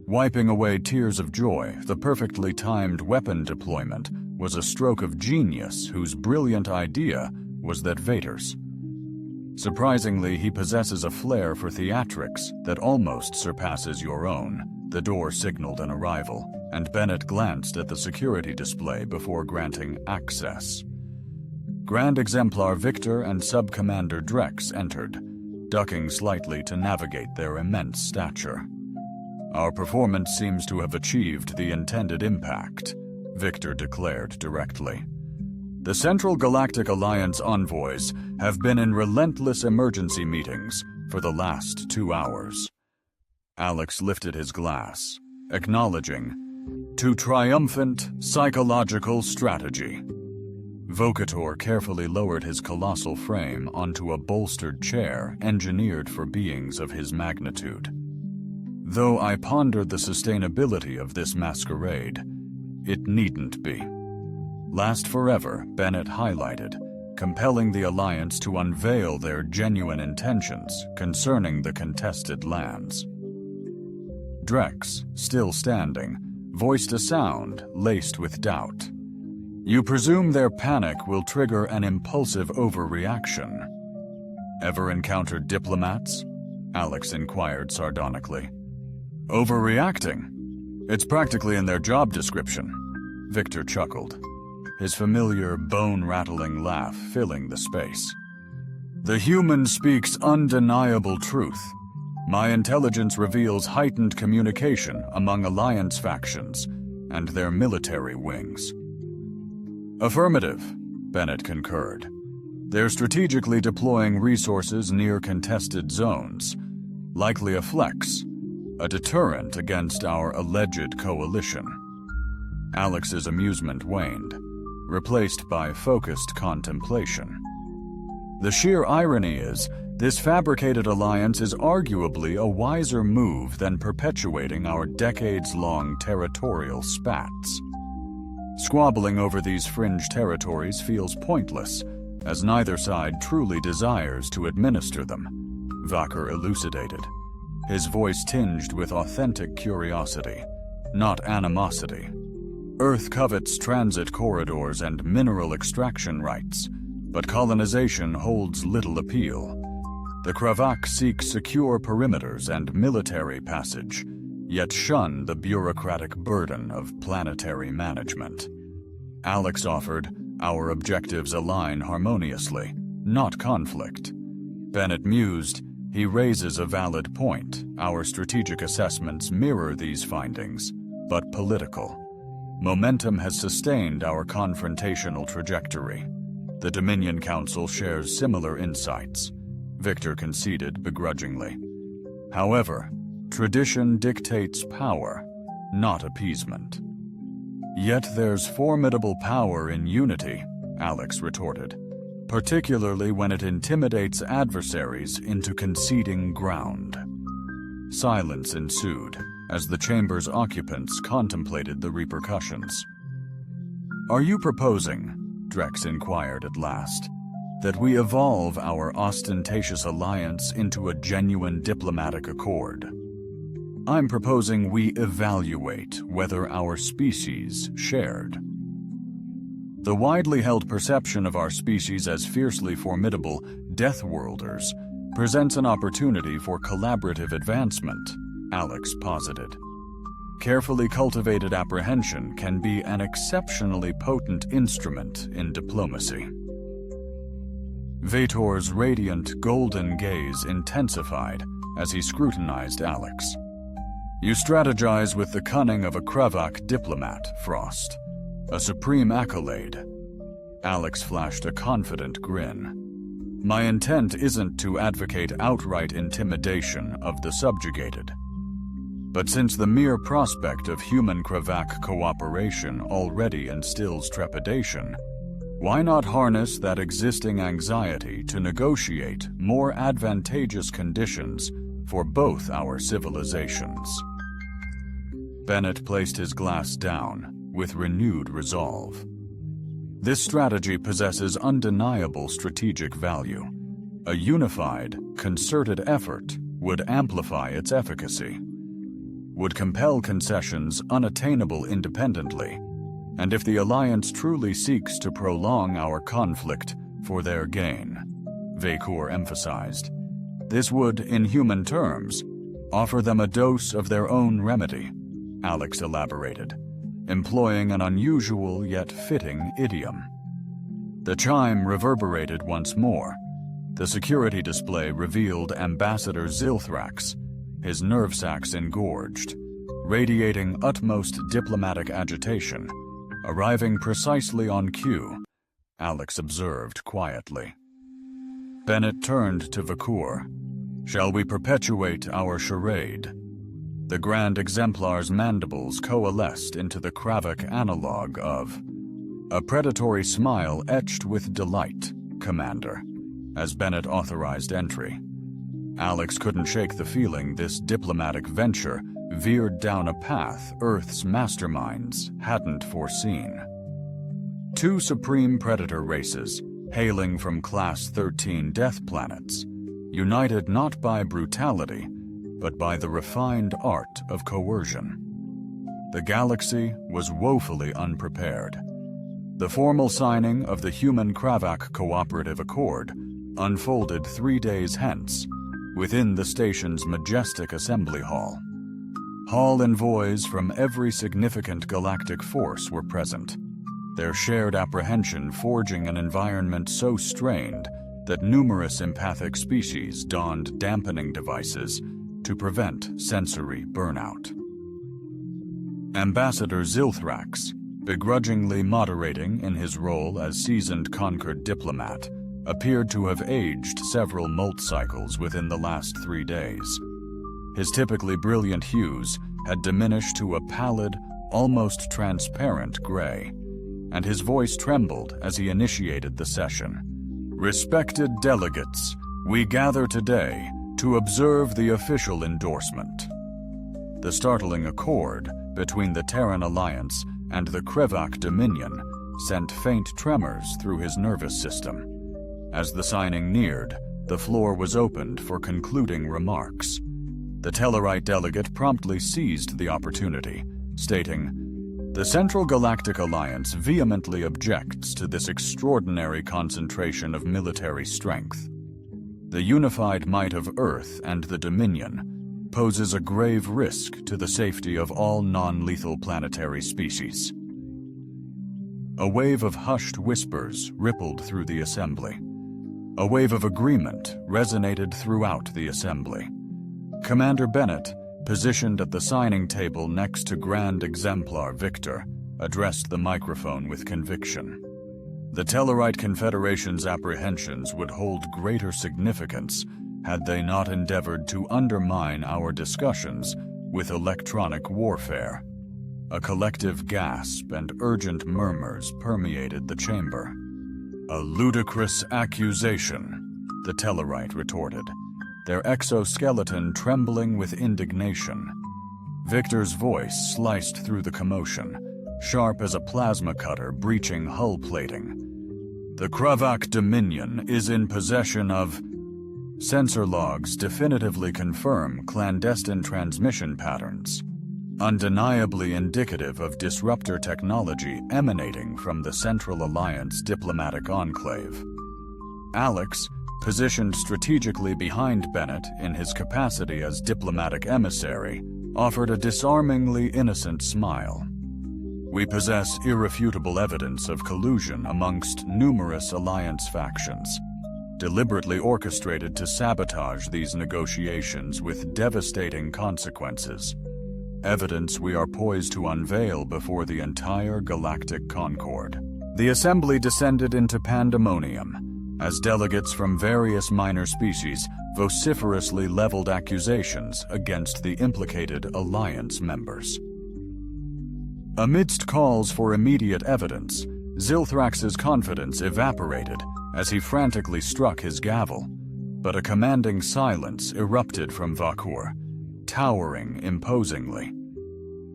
S1: Wiping away tears of joy, the perfectly timed weapon deployment was a stroke of genius whose brilliant idea was that Vader's. Surprisingly, he possesses a flair for theatrics that almost surpasses your own. The door signaled an arrival, and Bennett glanced at the security display before granting access. Grand Exemplar Victor and Sub-Commander Drex entered, ducking slightly to navigate their immense stature. "Our performance seems to have achieved the intended impact," Victor declared directly. "The Central Galactic Alliance envoys have been in relentless emergency meetings for the last 2 hours." Alex lifted his glass, acknowledging, "To triumphant psychological strategy." Vocator carefully lowered his colossal frame onto a bolstered chair engineered for beings of his magnitude. Though I pondered the sustainability of this masquerade, it needn't be. Last forever, Bennett highlighted, compelling the Alliance to unveil their genuine intentions concerning the contested lands. Drex, still standing, voiced a sound laced with doubt. "You presume their panic will trigger an impulsive overreaction. Ever encountered diplomats?" Alex inquired sardonically. Overreacting? It's practically in their job description. Victor chuckled, his familiar bone-rattling laugh filling the space. The human speaks undeniable truth. My intelligence reveals heightened communication among alliance factions and their military wings. Affirmative, Bennett concurred. They're strategically deploying resources near contested zones, likely a flex, a deterrent against our alleged coalition. Alex's amusement waned, replaced by focused contemplation. The sheer irony is, this fabricated alliance is arguably a wiser move than perpetuating our decades-long territorial spats. Squabbling over these fringe territories feels pointless, as neither side truly desires to administer them, Vacher elucidated, his voice tinged with authentic curiosity, not animosity. Earth covets transit corridors and mineral extraction rights, but colonization holds little appeal. The Kravak seek secure perimeters and military passage, yet shun the bureaucratic burden of planetary management. Alex offered, our objectives align harmoniously, not conflict. Bennett mused, he raises a valid point. Our strategic assessments mirror these findings, but political. Momentum has sustained our confrontational trajectory. The Dominion Council shares similar insights, Victor conceded begrudgingly. However, tradition dictates power, not appeasement. Yet there's formidable power in unity, Alex retorted, particularly when it intimidates adversaries into conceding ground. Silence ensued as the chamber's occupants contemplated the repercussions. Are you proposing, Drex inquired at last, that we evolve our ostentatious alliance into a genuine diplomatic accord? I'm proposing we evaluate whether our species shared. The widely held perception of our species as fiercely formidable Deathworlders presents an opportunity for collaborative advancement, Alex posited. Carefully cultivated apprehension can be an exceptionally potent instrument in diplomacy. Vator's radiant golden gaze intensified as he scrutinized Alex. You strategize with the cunning of a Kravak diplomat, Frost. A supreme accolade. Alex flashed a confident grin. My intent isn't to advocate outright intimidation of the subjugated. But since the mere prospect of human-Kravak cooperation already instills trepidation, why not harness that existing anxiety to negotiate more advantageous conditions for both our civilizations? Bennett placed his glass down with renewed resolve. This strategy possesses undeniable strategic value. A unified, concerted effort would amplify its efficacy, would compel concessions unattainable independently, and if the Alliance truly seeks to prolong our conflict for their gain, Vakur emphasized, this would, in human terms, offer them a dose of their own remedy, Alex elaborated, employing an unusual yet fitting idiom. The chime reverberated once more. The security display revealed Ambassador Zilthrax, his nerve sacs engorged, radiating utmost diplomatic agitation, arriving precisely on cue, Alex observed quietly. Bennett turned to Vakur. Shall we perpetuate our charade? The Grand Exemplar's mandibles coalesced into the Kravak analog of a predatory smile etched with delight, Commander, as Bennett authorized entry. Alex couldn't shake the feeling this diplomatic venture veered down a path Earth's masterminds hadn't foreseen. Two supreme predator races, hailing from Class 13 death planets, united not by brutality, but by the refined art of coercion. The galaxy was woefully unprepared. The formal signing of the Human-Kravak Cooperative Accord unfolded 3 days hence, within the station's majestic assembly hall. Hall envoys from every significant galactic force were present, their shared apprehension forging an environment so strained that numerous empathic species donned dampening devices to prevent sensory burnout. Ambassador Zilthrax, begrudgingly moderating in his role as seasoned Concord diplomat, appeared to have aged several molt cycles within the last 3 days. His typically brilliant hues had diminished to a pallid, almost transparent gray, and his voice trembled as he initiated the session. "Respected delegates, we gather today to observe the official endorsement." The startling accord between the Terran Alliance and the Krevak Dominion sent faint tremors through his nervous system. As the signing neared, the floor was opened for concluding remarks. The Tellarite delegate promptly seized the opportunity, stating, "The Central Galactic Alliance vehemently objects to this extraordinary concentration of military strength. The unified might of Earth and the Dominion poses a grave risk to the safety of all non-lethal planetary species." A wave of hushed whispers rippled through the assembly. A wave of agreement resonated throughout the assembly. Commander Bennett, positioned at the signing table next to Grand Exemplar Victor, addressed the microphone with conviction. The Tellarite Confederation's apprehensions would hold greater significance had they not endeavored to undermine our discussions with electronic warfare. A collective gasp and urgent murmurs permeated the chamber. "A ludicrous accusation," the Tellarite retorted, their exoskeleton trembling with indignation. Victor's voice sliced through the commotion, sharp as a plasma cutter breaching hull plating. "The Krevak Dominion is in possession of..." Sensor logs definitively confirm clandestine transmission patterns, undeniably indicative of disruptor technology emanating from the Central Alliance diplomatic enclave. Alex, positioned strategically behind Bennett in his capacity as diplomatic emissary, offered a disarmingly innocent smile. "We possess irrefutable evidence of collusion amongst numerous Alliance factions, deliberately orchestrated to sabotage these negotiations with devastating consequences. Evidence we are poised to unveil before the entire galactic concord." The assembly descended into pandemonium as delegates from various minor species vociferously leveled accusations against the implicated Alliance members. Amidst calls for immediate evidence, Zilthrax's confidence evaporated as he frantically struck his gavel, but a commanding silence erupted from Vakur, towering imposingly.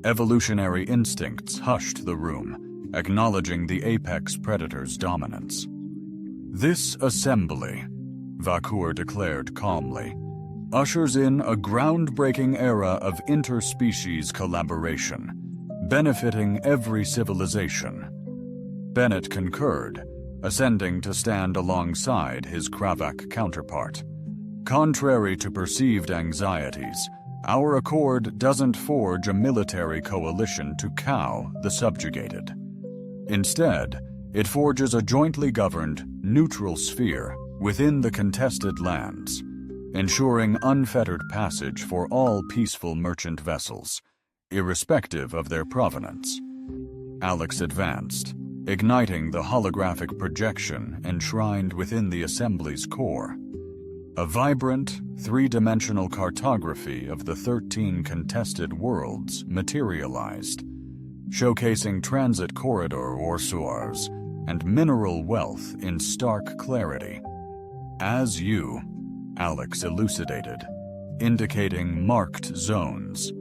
S1: Evolutionary instincts hushed the room, acknowledging the apex predator's dominance. "This assembly," Vakur declared calmly, "ushers in a groundbreaking era of interspecies collaboration, benefiting every civilization." Bennett concurred, ascending to stand alongside his Kravak counterpart. "Contrary to perceived anxieties, our accord doesn't forge a military coalition to cow the subjugated. Instead, it forges a jointly governed, neutral sphere within the contested lands, ensuring unfettered passage for all peaceful merchant vessels, irrespective of their provenance." Alex advanced, igniting the holographic projection enshrined within the assembly's core. A vibrant, three-dimensional cartography of the 13 contested worlds materialized, showcasing transit corridor orsuars and mineral wealth in stark clarity. "As you," Alex elucidated, indicating marked zones.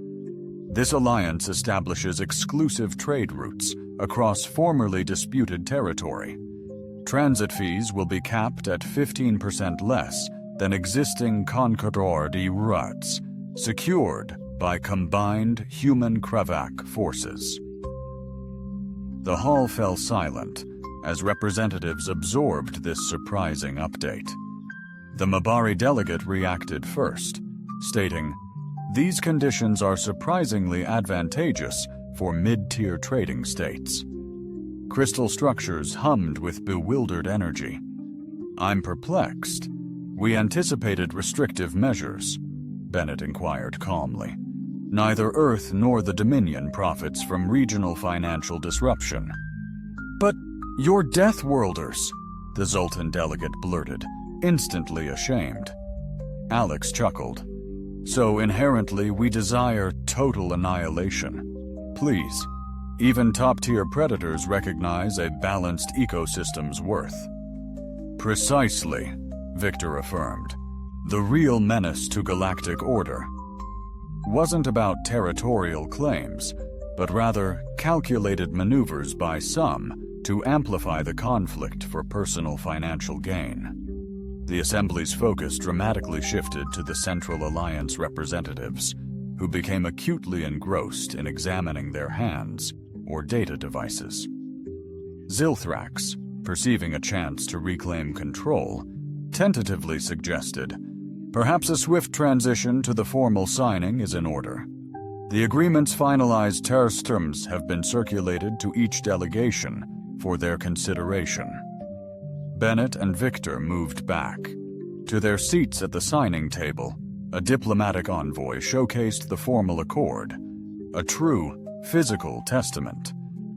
S1: "This alliance establishes exclusive trade routes across formerly disputed territory. Transit fees will be capped at 15% less than existing Concordi routes, secured by combined human Kravak forces." The hall fell silent as representatives absorbed this surprising update. The Mabari delegate reacted first, stating, These conditions are surprisingly advantageous for mid-tier trading states. Crystal structures hummed with bewildered energy. I'm perplexed. We anticipated restrictive measures, Bennett inquired calmly. Neither Earth nor the Dominion profits from regional financial disruption. But you're Death Worlders, the Zoltan delegate blurted, instantly ashamed. Alex chuckled. So inherently we desire total annihilation. Please, even top-tier predators recognize a balanced ecosystem's worth. Precisely, Victor affirmed. The real menace to galactic order wasn't about territorial claims, but rather calculated maneuvers by some to amplify the conflict for personal financial gain. The Assembly's focus dramatically shifted to the Central Alliance representatives, who became acutely engrossed in examining their hands or data devices. Zilthrax, perceiving a chance to reclaim control, tentatively suggested, perhaps a swift transition to the formal signing is in order. The agreement's finalized terms have been circulated to each delegation for their consideration. Bennett and Victor moved back. To their seats at the signing table, a diplomatic envoy showcased the formal accord, a true, physical testament,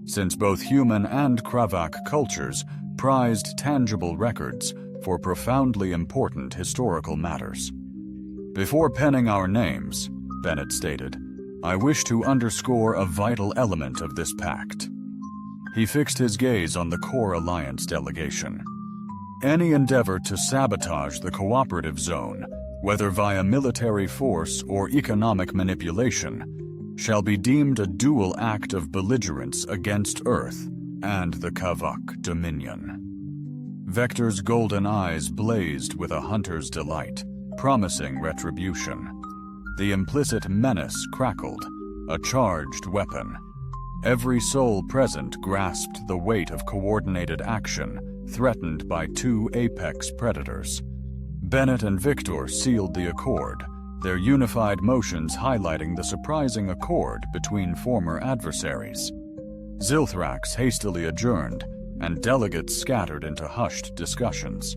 S1: since both human and Kravak cultures prized tangible records for profoundly important historical matters. Before penning our names, Bennett stated, I wish to underscore a vital element of this pact. He fixed his gaze on the Core Alliance delegation. Any endeavor to sabotage the cooperative zone, whether via military force or economic manipulation, shall be deemed a dual act of belligerence against Earth and the Kavak Dominion. Vector's golden eyes blazed with a hunter's delight, promising retribution. The implicit menace crackled, a charged weapon. Every soul present grasped the weight of coordinated action threatened by two apex predators. Bennett and Victor sealed the accord, their unified motions highlighting the surprising accord between former adversaries. Zilthrax hastily adjourned, and delegates scattered into hushed discussions.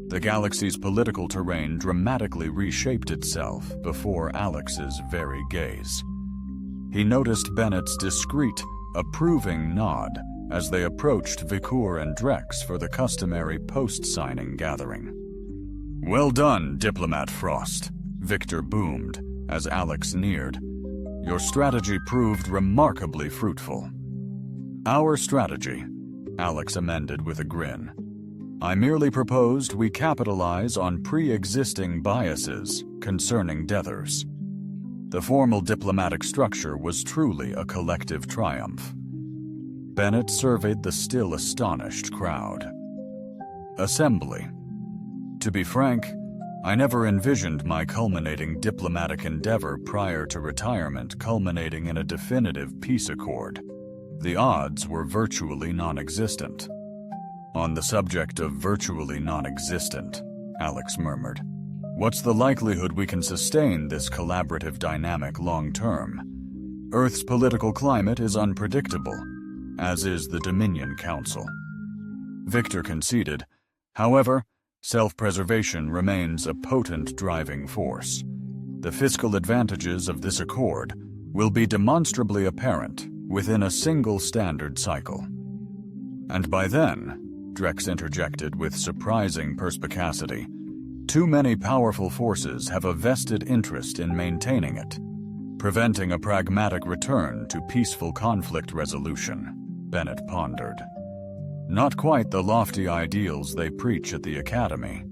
S1: The galaxy's political terrain dramatically reshaped itself before Alex's very gaze. He noticed Bennett's discreet, approving nod as they approached Vikur and Drex for the customary post-signing gathering. Well done, Diplomat Frost, Victor boomed as Alex neared. Your strategy proved remarkably fruitful. Our strategy, Alex amended with a grin. I merely proposed we capitalize on pre-existing biases concerning Dethers. The formal diplomatic structure was truly a collective triumph. Bennett surveyed the still astonished crowd. Assembly. To be frank, I never envisioned my culminating diplomatic endeavor prior to retirement culminating in a definitive peace accord. The odds were virtually non-existent. On the subject of virtually non-existent, Alex murmured, what's the likelihood we can sustain this collaborative dynamic long-term? Earth's political climate is unpredictable, as is the Dominion Council. Victor conceded. However, self-preservation remains a potent driving force. The fiscal advantages of this accord will be demonstrably apparent within a single standard cycle. And by then, Drex interjected with surprising perspicacity, too many powerful forces have a vested interest in maintaining it, preventing a pragmatic return to peaceful conflict resolution, Bennett pondered. Not quite the lofty ideals they preach at the Academy,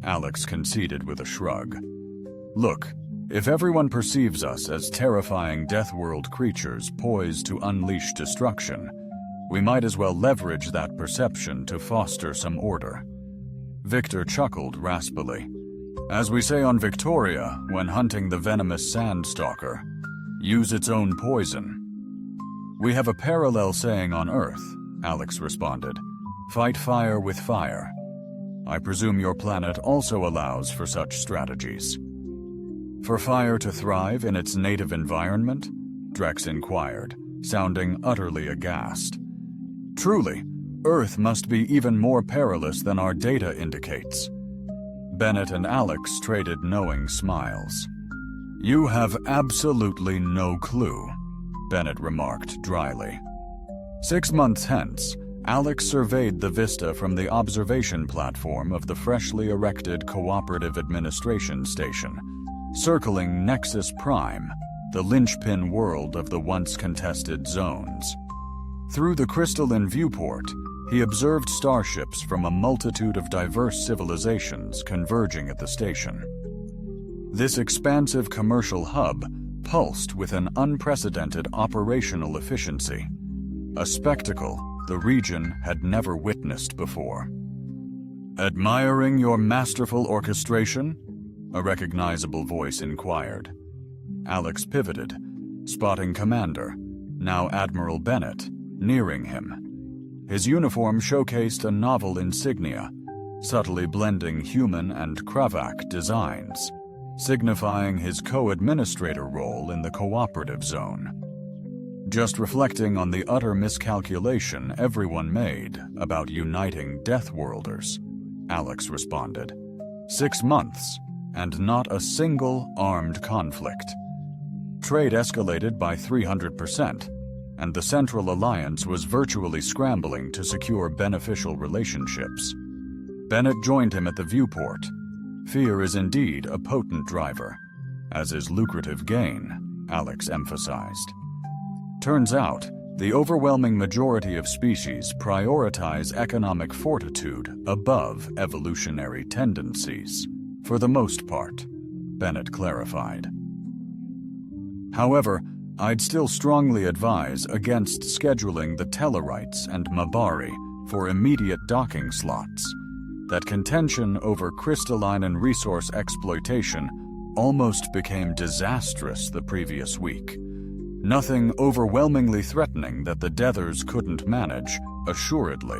S1: Alex conceded with a shrug. Look, if everyone perceives us as terrifying Death-World creatures poised to unleash destruction, we might as well leverage that perception to foster some order. Victor chuckled raspily. As we say on Victoria when hunting the venomous sandstalker, use its own poison. We have a parallel saying on Earth, Alex responded. Fight fire with fire. I presume your planet also allows for such strategies. For fire to thrive in its native environment? Drex inquired, sounding utterly aghast. Truly, Earth must be even more perilous than our data indicates. Bennett and Alex traded knowing smiles. You have absolutely no clue, Bennett remarked dryly. 6 months hence, Alex surveyed the vista from the observation platform of the freshly erected Cooperative Administration Station, circling Nexus Prime, the linchpin world of the once contested zones. Through the crystalline viewport, he observed starships from a multitude of diverse civilizations converging at the station. This expansive commercial hub pulsed with an unprecedented operational efficiency, a spectacle the region had never witnessed before. Admiring your masterful orchestration? A recognizable voice inquired. Alex pivoted, spotting Commander, now Admiral Bennett, nearing him. His uniform showcased a novel insignia, subtly blending human and Kravak designs, signifying his co-administrator role in the cooperative zone. Just reflecting on the utter miscalculation everyone made about uniting Deathworlders, Alex responded. 6 months, and not a single armed conflict. Trade escalated by 300%, and the Central Alliance was virtually scrambling to secure beneficial relationships. Bennett joined him at the viewport. Fear is indeed a potent driver, as is lucrative gain, Alex emphasized. Turns out, the overwhelming majority of species prioritize economic fortitude above evolutionary tendencies, for the most part, Bennett clarified. However, I'd still strongly advise against scheduling the Tellarites and Mabari for immediate docking slots. That contention over crystalline and resource exploitation almost became disastrous the previous week. Nothing overwhelmingly threatening that the Deathers couldn't manage, assuredly.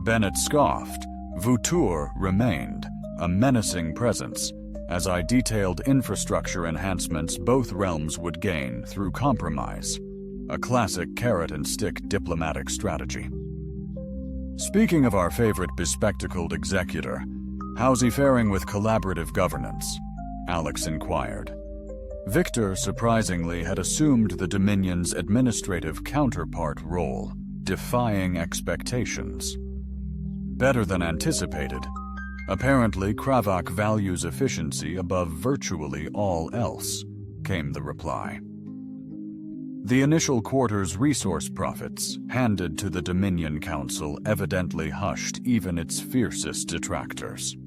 S1: Bennett scoffed. Vutur remained, a menacing presence, as I detailed infrastructure enhancements both realms would gain through compromise, a classic carrot-and-stick diplomatic strategy. Speaking of our favorite bespectacled executor, how's he faring with collaborative governance? Alex inquired. Victor, surprisingly, had assumed the Dominion's administrative counterpart role, defying expectations. Better than anticipated. Apparently, Kravak values efficiency above virtually all else, came the reply. The initial quarter's resource profits, handed to the Dominion Council, evidently hushed even its fiercest detractors.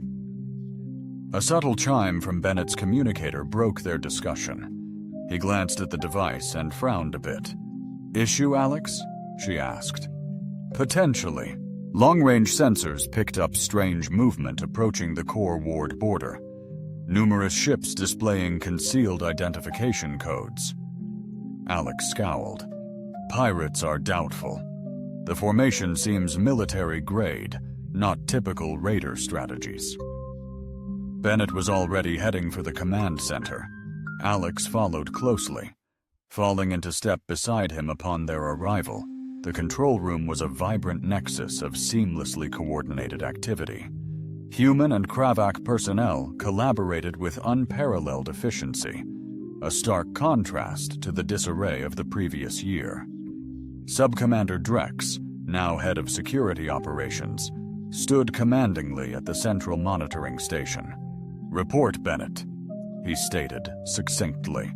S1: A subtle chime from Bennett's communicator broke their discussion. He glanced at the device and frowned a bit. Issue, Alex? She asked. Potentially. Long-range sensors picked up strange movement approaching the core ward border. Numerous ships displaying concealed identification codes. Alex scowled. Pirates are doubtful. The formation seems military-grade, not typical raider strategies. Bennett was already heading for the command center. Alex followed closely. Falling into step beside him upon their arrival, the control room was a vibrant nexus of seamlessly coordinated activity. Human and Kravak personnel collaborated with unparalleled efficiency, a stark contrast to the disarray of the previous year. Subcommander Drex, now head of security operations, stood commandingly at the central monitoring station. Report, Bennett, he stated succinctly.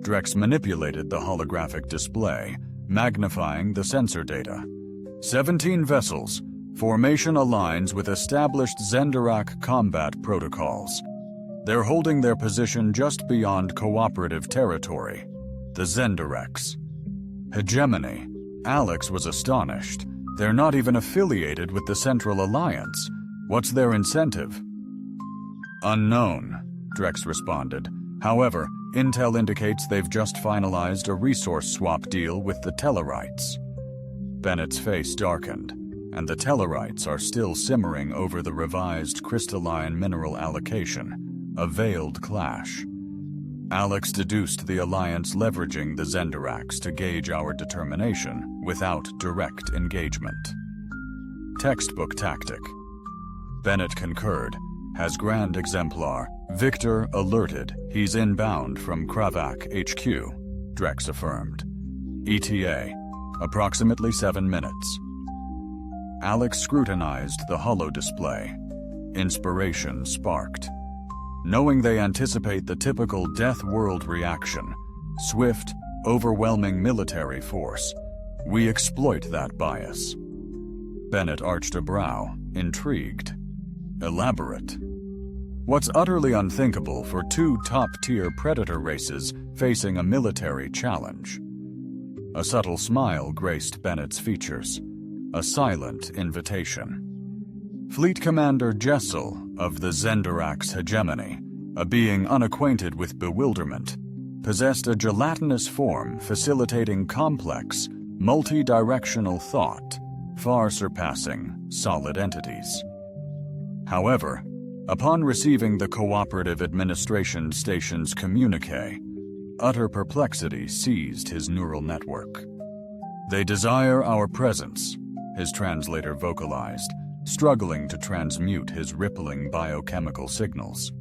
S1: Drex manipulated the holographic display, magnifying the sensor data. 17 vessels. Formation aligns with established Zenderak combat protocols. They're holding their position just beyond cooperative territory, the Zendereks. Hegemony. Alex was astonished. They're not even affiliated with the Central Alliance. What's their incentive? Unknown, Drex responded. However, intel indicates they've just finalized a resource swap deal with the Tellarites. Bennett's face darkened, and the Tellarites are still simmering over the revised crystalline mineral allocation, a veiled clash. Alex deduced the Alliance leveraging the Zendarax to gauge our determination without direct engagement. Textbook tactic. Bennett concurred. Has Grand Exemplar. Victor alerted. He's inbound from Kravak HQ, Drex affirmed. ETA. Approximately 7 minutes. Alex scrutinized the holo display. Inspiration sparked. Knowing they anticipate the typical Death World reaction, swift, overwhelming military force, we exploit that bias. Bennett arched a brow, intrigued. Elaborate. What's utterly unthinkable for two top-tier predator races facing a military challenge? A subtle smile graced Bennett's features, a silent invitation. Fleet Commander Jessel of the Zendarax hegemony, a being unacquainted with bewilderment, possessed a gelatinous form facilitating complex, multi-directional thought, far surpassing solid entities. However, upon receiving the Cooperative Administration Station's communique, utter perplexity seized his neural network. They desire our presence, his translator vocalized, struggling to transmute his rippling biochemical signals.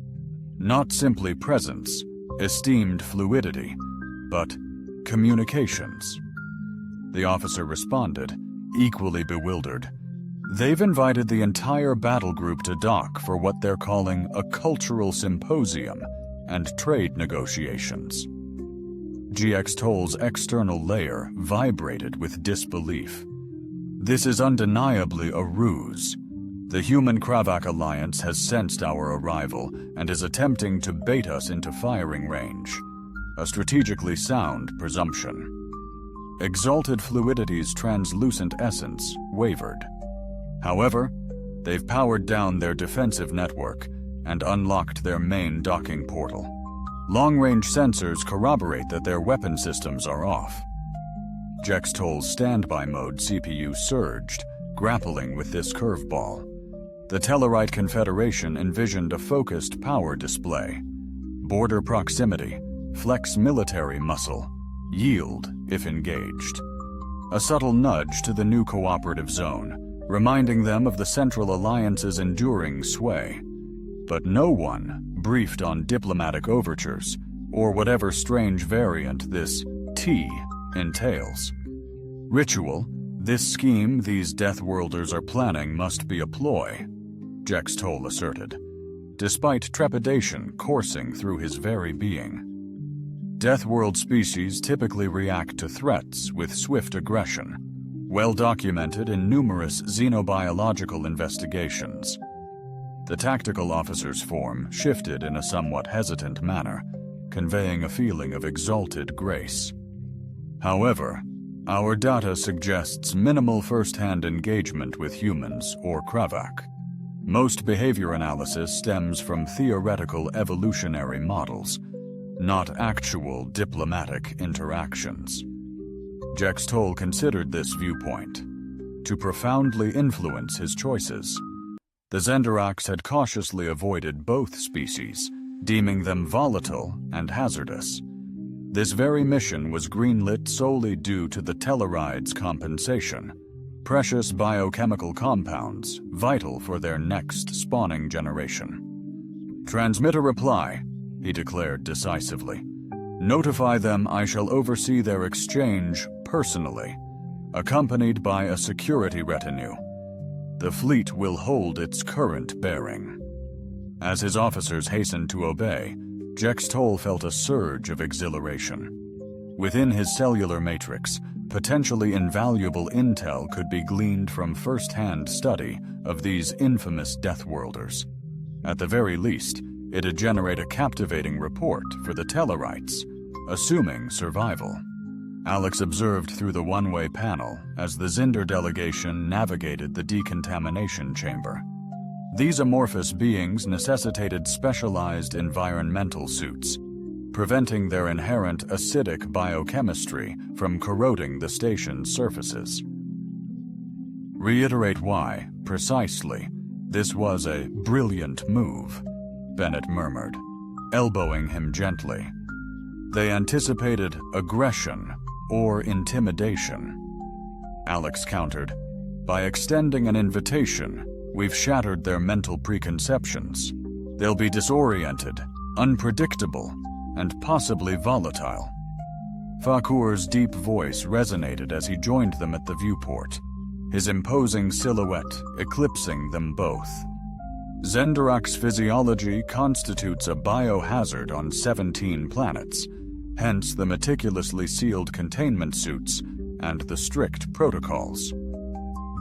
S1: Not simply presence, esteemed fluidity, but communications. The officer responded, equally bewildered. They've invited the entire battle group to dock for what they're calling a cultural symposium and trade negotiations. GX Toll's external layer vibrated with disbelief. This is undeniably a ruse. The Human Kravak Alliance has sensed our arrival and is attempting to bait us into firing range. A strategically sound presumption. Exalted Fluidity's translucent essence wavered. However, they've powered down their defensive network and unlocked their main docking portal. Long-range sensors corroborate that their weapon systems are off. GX Toll's standby mode CPU surged, grappling with this curveball. The Tellarite Confederation envisioned a focused power display. Border proximity, flex military muscle, yield if engaged. A subtle nudge to the new cooperative zone, reminding them of the Central Alliance's enduring sway. But no one briefed on diplomatic overtures, or whatever strange variant this T entails. Ritual, this scheme these Deathworlders are planning must be a ploy, GX Toll asserted, despite trepidation coursing through his very being. Deathworld species typically react to threats with swift aggression, well documented in numerous xenobiological investigations. The tactical officer's form shifted in a somewhat hesitant manner, conveying a feeling of exalted grace. However, our data suggests minimal first-hand engagement with humans or Kravak. Most behavior analysis stems from theoretical evolutionary models, not actual diplomatic interactions. GX Toll considered this viewpoint to profoundly influence his choices. The Zendarax had cautiously avoided both species, deeming them volatile and hazardous. This very mission was greenlit solely due to the Tellaride's compensation, precious biochemical compounds vital for their next spawning generation. Transmit a reply, he declared decisively. Notify them I shall oversee their exchange personally, accompanied by a security retinue. The fleet will hold its current bearing. As his officers hastened to obey, GX Toll felt a surge of exhilaration. Within his cellular matrix, potentially invaluable intel could be gleaned from first-hand study of these infamous Deathworlders. At the very least, it'd generate a captivating report for the Tellarites, assuming survival. Alex observed through the one-way panel as the Zinder delegation navigated the decontamination chamber. These amorphous beings necessitated specialized environmental suits, preventing their inherent acidic biochemistry from corroding the station's surfaces. Reiterate why, precisely, this was a brilliant move, Bennett murmured, elbowing him gently. They anticipated aggression or intimidation. Alex countered, "By extending an invitation, we've shattered their mental preconceptions. They'll be disoriented, unpredictable, and possibly volatile." Fakur's deep voice resonated as he joined them at the viewport, his imposing silhouette eclipsing them both. Zendarak's physiology constitutes a biohazard on 17 planets, hence the meticulously sealed containment suits and the strict protocols.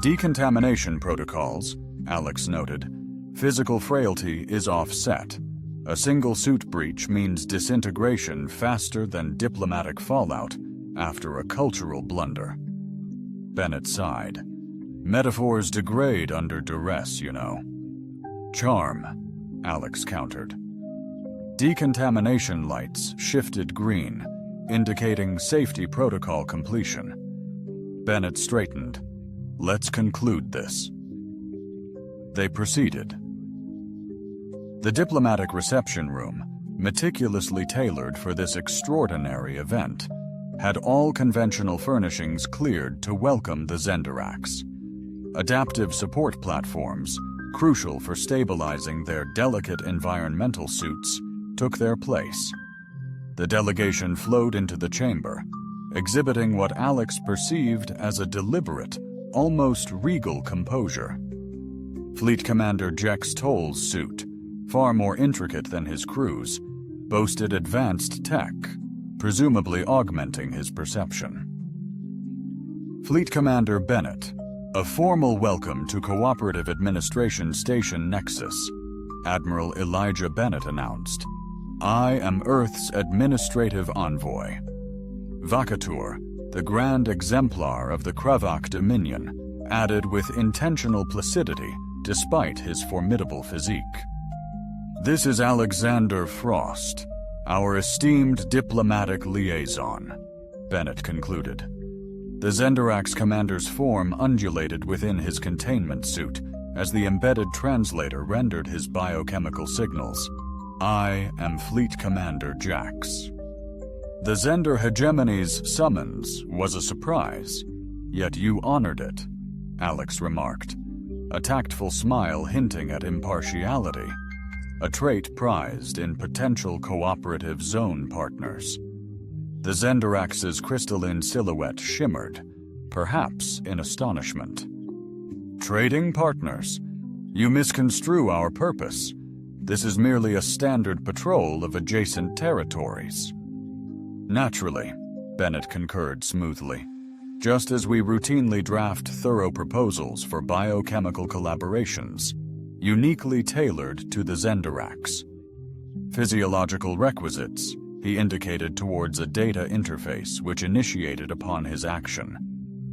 S1: Decontamination protocols, Alex noted. Physical frailty is offset. A single suit breach means disintegration faster than diplomatic fallout after a cultural blunder. Bennett sighed. Metaphors degrade under duress, you know. Charm, Alex countered. Decontamination lights shifted green, indicating safety protocol completion. Bennett straightened. Let's conclude this. They proceeded. The diplomatic reception room, meticulously tailored for this extraordinary event, had all conventional furnishings cleared to welcome the Zendaraks. Adaptive support platforms, crucial for stabilizing their delicate environmental suits, took their place. The delegation flowed into the chamber, exhibiting what Alex perceived as a deliberate, almost regal composure. Fleet Commander Jex Toll's suit, far more intricate than his crew's, boasted advanced tech, presumably augmenting his perception. Fleet Commander Bennett, a formal welcome to Cooperative Administration Station Nexus, Admiral Elijah Bennett announced. I am Earth's administrative envoy. Vakatur, the grand exemplar of the Kravak Dominion, added with intentional placidity despite his formidable physique. This is Alexander Frost, our esteemed diplomatic liaison, Bennett concluded. The Zendarak's commander's form undulated within his containment suit as the embedded translator rendered his biochemical signals. I am Fleet Commander Jax. The Zender hegemony's summons was a surprise, yet you honored it, Alex remarked, a tactful smile hinting at impartiality, a trait prized in potential cooperative zone partners. The Zendarax's crystalline silhouette shimmered, perhaps in astonishment. Trading partners? You misconstrue our purpose. This is merely a standard patrol of adjacent territories. Naturally, Bennett concurred smoothly. Just as we routinely draft thorough proposals for biochemical collaborations, uniquely tailored to the Zendaraks. Physiological requisites, he indicated towards a data interface which initiated upon his action,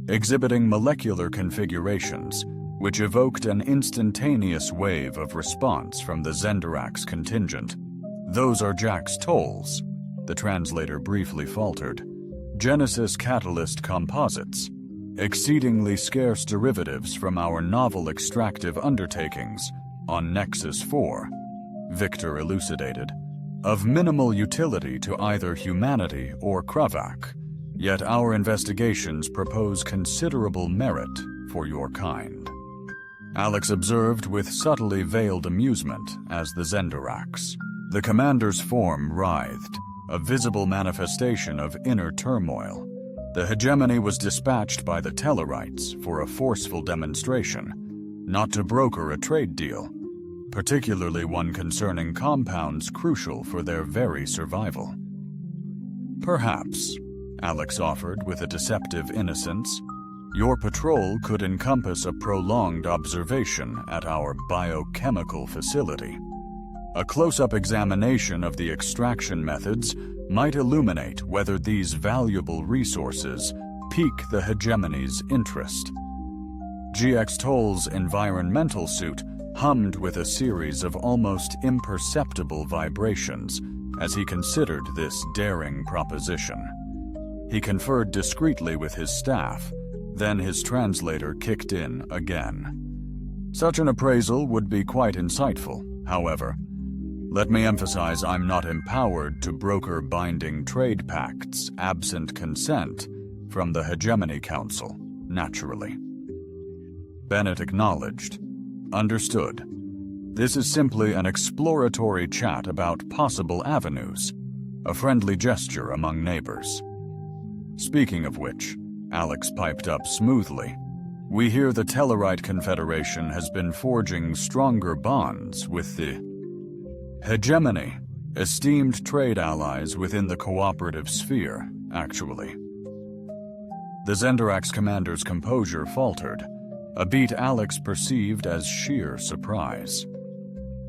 S1: exhibiting molecular configurations which evoked an instantaneous wave of response from the Zendarak's contingent. Those are Jax Toll's, the translator briefly faltered. Genesis catalyst composites, exceedingly scarce derivatives from our novel extractive undertakings on Nexus 4, Victor elucidated, of minimal utility to either humanity or Kravak, yet our investigations propose considerable merit for your kind. Alex observed with subtly veiled amusement as the Zendaraks. The commander's form writhed, a visible manifestation of inner turmoil. The hegemony was dispatched by the Tellarites for a forceful demonstration, not to broker a trade deal, particularly one concerning compounds crucial for their very survival. Perhaps, Alex offered with a deceptive innocence, your patrol could encompass a prolonged observation at our biochemical facility. A close-up examination of the extraction methods might illuminate whether these valuable resources pique the hegemony's interest. GX Toll's environmental suit hummed with a series of almost imperceptible vibrations as he considered this daring proposition. He conferred discreetly with his staff, then his translator kicked in again. Such an appraisal would be quite insightful, however. Let me emphasize, I'm not empowered to broker binding trade pacts absent consent from the Hegemony Council, naturally. Bennett acknowledged. Understood. This is simply an exploratory chat about possible avenues, a friendly gesture among neighbors. Speaking of which, Alex piped up smoothly, we hear the Tellarite Confederation has been forging stronger bonds with the Hegemony, esteemed trade allies within the cooperative sphere, actually. The Zendarax commander's composure faltered, a beat Alex perceived as sheer surprise.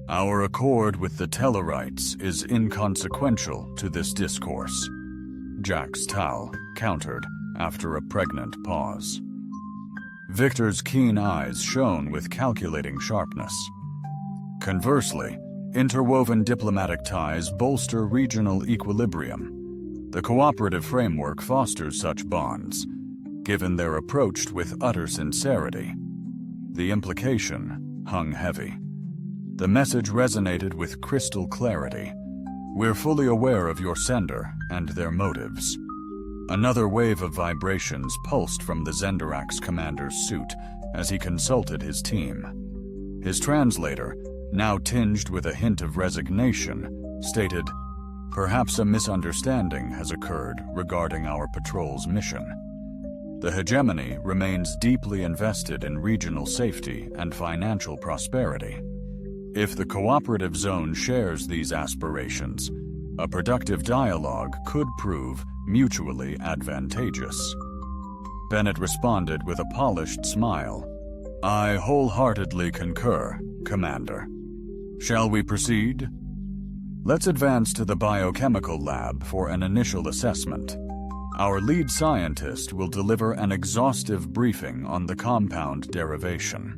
S1: Our accord with the Tellarites is inconsequential to this discourse, Jax Tal countered after a pregnant pause. Victor's keen eyes shone with calculating sharpness. Conversely, interwoven diplomatic ties bolster regional equilibrium. The cooperative framework fosters such bonds, given they're approached with utter sincerity. The implication hung heavy. The message resonated with crystal clarity. We're fully aware of your sender and their motives. Another wave of vibrations pulsed from the Zendarax commander's suit as he consulted his team. His translator, now tinged with a hint of resignation, stated, "Perhaps a misunderstanding has occurred regarding our patrol's mission. The Hegemony remains deeply invested in regional safety and financial prosperity. If the cooperative zone shares these aspirations, a productive dialogue could prove mutually advantageous." Bennett responded with a polished smile. "I wholeheartedly concur, Commander. Shall we proceed? Let's advance to the biochemical lab for an initial assessment. Our lead scientist will deliver an exhaustive briefing on the compound derivation."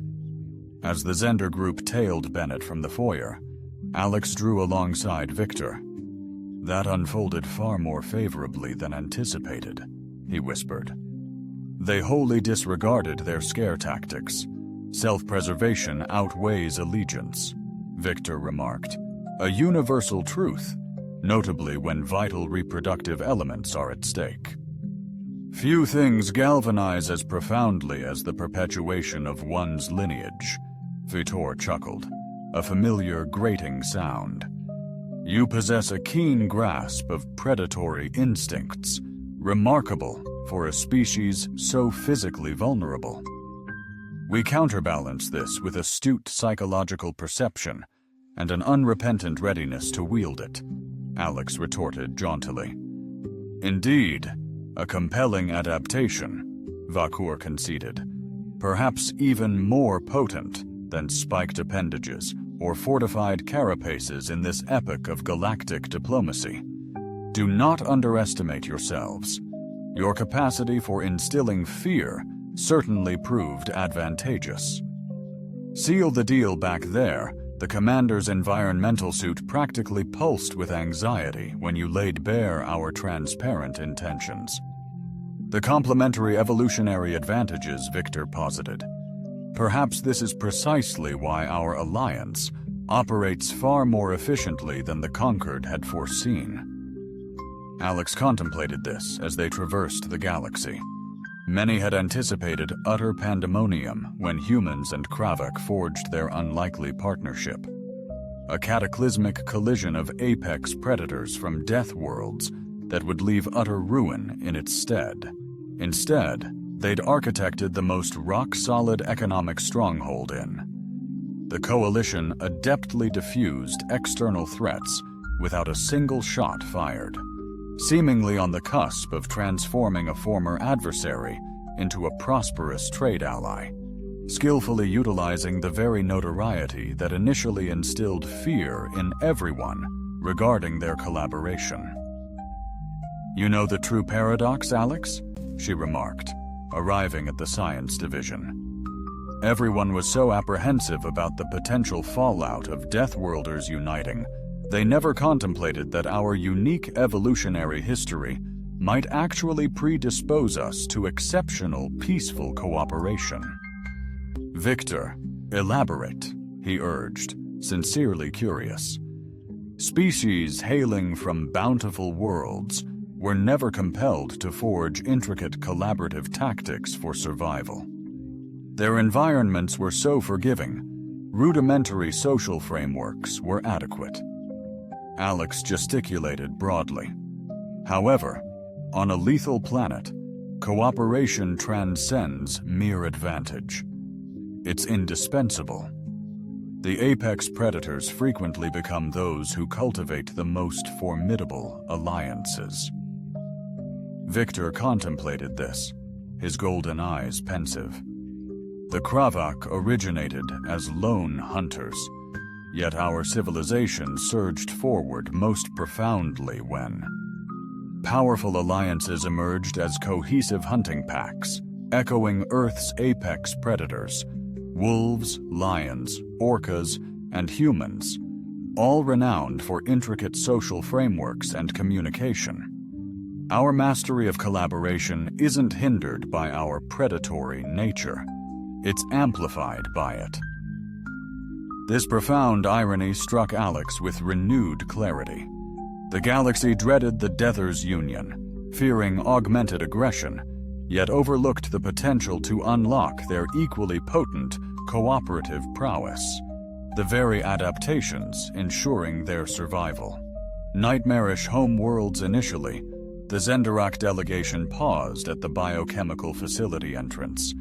S1: As the Zender group tailed Bennett from the foyer, Alex drew alongside Victor. "That unfolded far more favorably than anticipated," he whispered. "They wholly disregarded their scare tactics. Self-preservation outweighs allegiance," Victor remarked. "A universal truth, notably when vital reproductive elements are at stake. Few things galvanize as profoundly as the perpetuation of one's lineage," Vitor chuckled, a familiar grating sound. "You possess a keen grasp of predatory instincts, remarkable for a species so physically vulnerable. We counterbalance this with astute psychological perception and an unrepentant readiness to wield it," Alex retorted jauntily. "Indeed, a compelling adaptation," Vakur conceded. "Perhaps even more potent than spiked appendages or fortified carapaces in this epoch of galactic diplomacy. Do not underestimate yourselves. Your capacity for instilling fear certainly proved advantageous." Seal the deal back there. The commander's environmental suit practically pulsed with anxiety when you laid bare our transparent intentions. "The complementary evolutionary advantages," Victor posited. "Perhaps this is precisely why our alliance operates far more efficiently than the Conquered had foreseen." Alex contemplated this as they traversed the galaxy. Many had anticipated utter pandemonium when humans and Kravik forged their unlikely partnership. A cataclysmic collision of apex predators from death worlds that would leave utter ruin in its stead. Instead, they'd architected the most rock-solid economic stronghold in. The coalition adeptly diffused external threats without a single shot fired, seemingly on the cusp of transforming a former adversary into a prosperous trade ally, skillfully utilizing the very notoriety that initially instilled fear in everyone regarding their collaboration. "You know the true paradox, Alex?" she remarked, arriving at the science division. "Everyone was so apprehensive about the potential fallout of Deathworlders uniting, they never contemplated that our unique evolutionary history might actually predispose us to exceptional peaceful cooperation." "Victor, elaborate," he urged, sincerely curious. Species hailing from bountiful worlds were never compelled to forge intricate collaborative tactics for survival. Their environments were so forgiving, rudimentary social frameworks were adequate. Alex gesticulated broadly. However, on a lethal planet, cooperation transcends mere advantage. It's indispensable. The apex predators frequently become those who cultivate the most formidable alliances. Victor contemplated this, his golden eyes pensive. The Kravak originated as lone hunters, yet our civilization surged forward most profoundly when powerful alliances emerged as cohesive hunting packs, echoing Earth's apex predators, wolves, lions, orcas, and humans, all renowned for intricate social frameworks and communication. Our mastery of collaboration isn't hindered by our predatory nature. It's amplified by it. This profound irony struck Alex with renewed clarity. The galaxy dreaded the Deathers Union, fearing augmented aggression, yet overlooked the potential to unlock their equally potent cooperative prowess, the very adaptations ensuring their survival. Nightmarish home worlds initially, the Zendarak delegation paused at the biochemical facility entrance,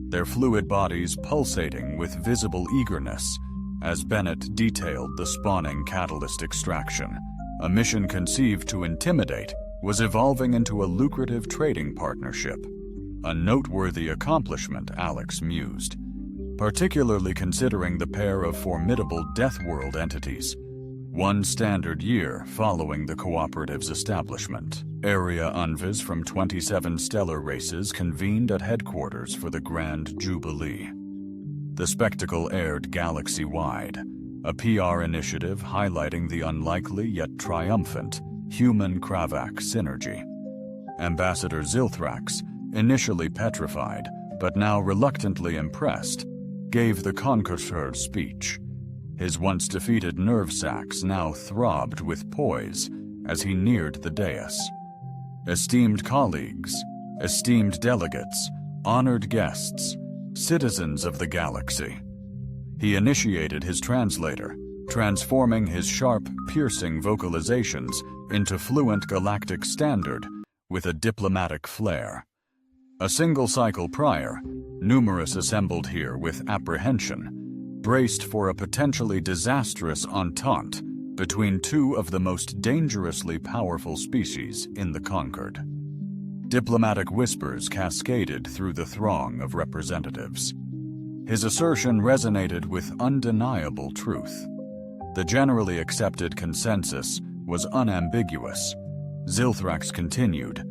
S1: their fluid bodies pulsating with visible eagerness as Bennett detailed the spawning catalyst extraction. A mission conceived to intimidate was evolving into a lucrative trading partnership. A noteworthy accomplishment, Alex mused, particularly considering the pair of formidable Deathworld entities. One standard year following the cooperative's establishment, area UNVIs from 27 stellar races convened at headquarters for the Grand Jubilee. The spectacle aired galaxy-wide, a PR initiative highlighting the unlikely yet triumphant human-Kravak synergy. Ambassador Zilthrax, initially petrified but now reluctantly impressed, gave the conqueror's speech. His once defeated nerve sacs now throbbed with poise as he neared the dais. Esteemed colleagues, esteemed delegates, honored guests, citizens of the galaxy. He initiated his translator, transforming his sharp, piercing vocalizations into fluent galactic standard with a diplomatic flair. A single cycle prior, numerous assembled here with apprehension, braced for a potentially disastrous entente between two of the most dangerously powerful species in the conquered. Diplomatic whispers cascaded through the throng of representatives. His assertion resonated with undeniable truth. The generally accepted consensus was unambiguous. Zilthrax continued,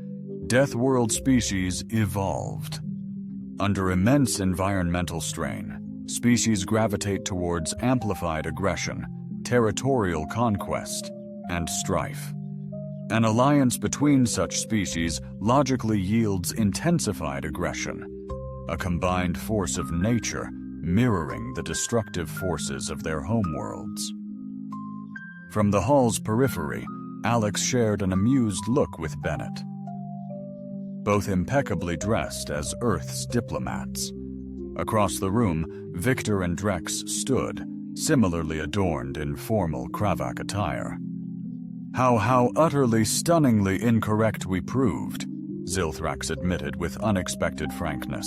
S1: Deathworld species evolved. Under immense environmental strain, species gravitate towards amplified aggression, territorial conquest, and strife. An alliance between such species logically yields intensified aggression, a combined force of nature mirroring the destructive forces of their homeworlds. From the hall's periphery, Alex shared an amused look with Bennett. Both impeccably dressed as Earth's diplomats. Across the room, Victor and Drex stood, similarly adorned in formal Kravak attire. How utterly stunningly incorrect we proved, Zilthrax admitted with unexpected frankness.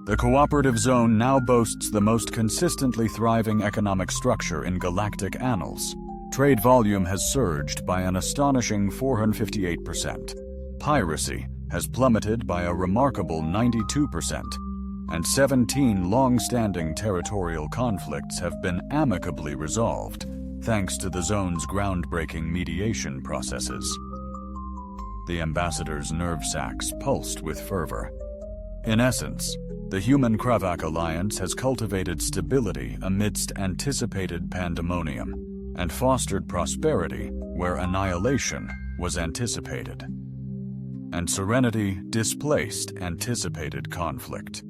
S1: The cooperative zone now boasts the most consistently thriving economic structure in galactic annals. Trade volume has surged by an astonishing 458%. Piracy has plummeted by a remarkable 92%. And 17 long-standing territorial conflicts have been amicably resolved, thanks to the zone's groundbreaking mediation processes. The ambassador's nerve sacs pulsed with fervor. In essence, the human-Kravak alliance has cultivated stability amidst anticipated pandemonium and fostered prosperity where annihilation was anticipated. And serenity displaced anticipated conflict.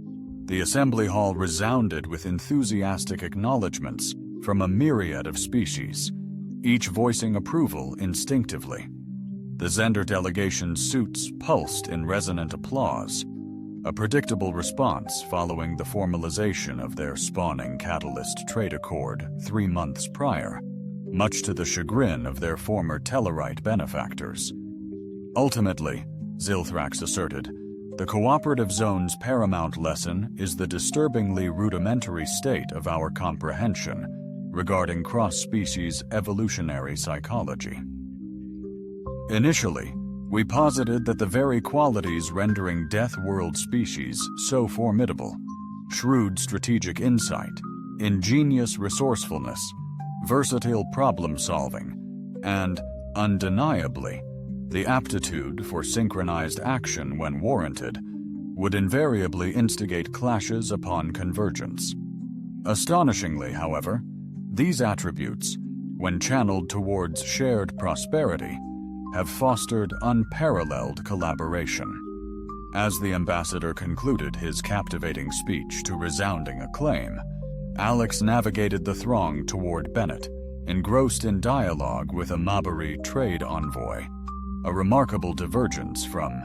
S1: The assembly hall resounded with enthusiastic acknowledgments from a myriad of species. each voicing approval instinctively. The Zender delegation's suits pulsed in resonant applause, a predictable response following the formalization of their spawning Catalyst trade accord 3 months prior, much to the chagrin of their former Tellarite benefactors. Ultimately, Zilthrax asserted, the cooperative zone's paramount lesson is the disturbingly rudimentary state of our comprehension regarding cross-species evolutionary psychology. Initially, we posited that the very qualities rendering Death World species so formidable, shrewd strategic insight, ingenious resourcefulness, versatile problem-solving, and, undeniably, the aptitude for synchronized action when warranted, would invariably instigate clashes upon convergence. Astonishingly, however, these attributes, when channeled towards shared prosperity, have fostered unparalleled collaboration. As the ambassador concluded his captivating speech to resounding acclaim, Alex navigated the throng toward Bennett, engrossed in dialogue with a Mabari trade envoy. A remarkable divergence from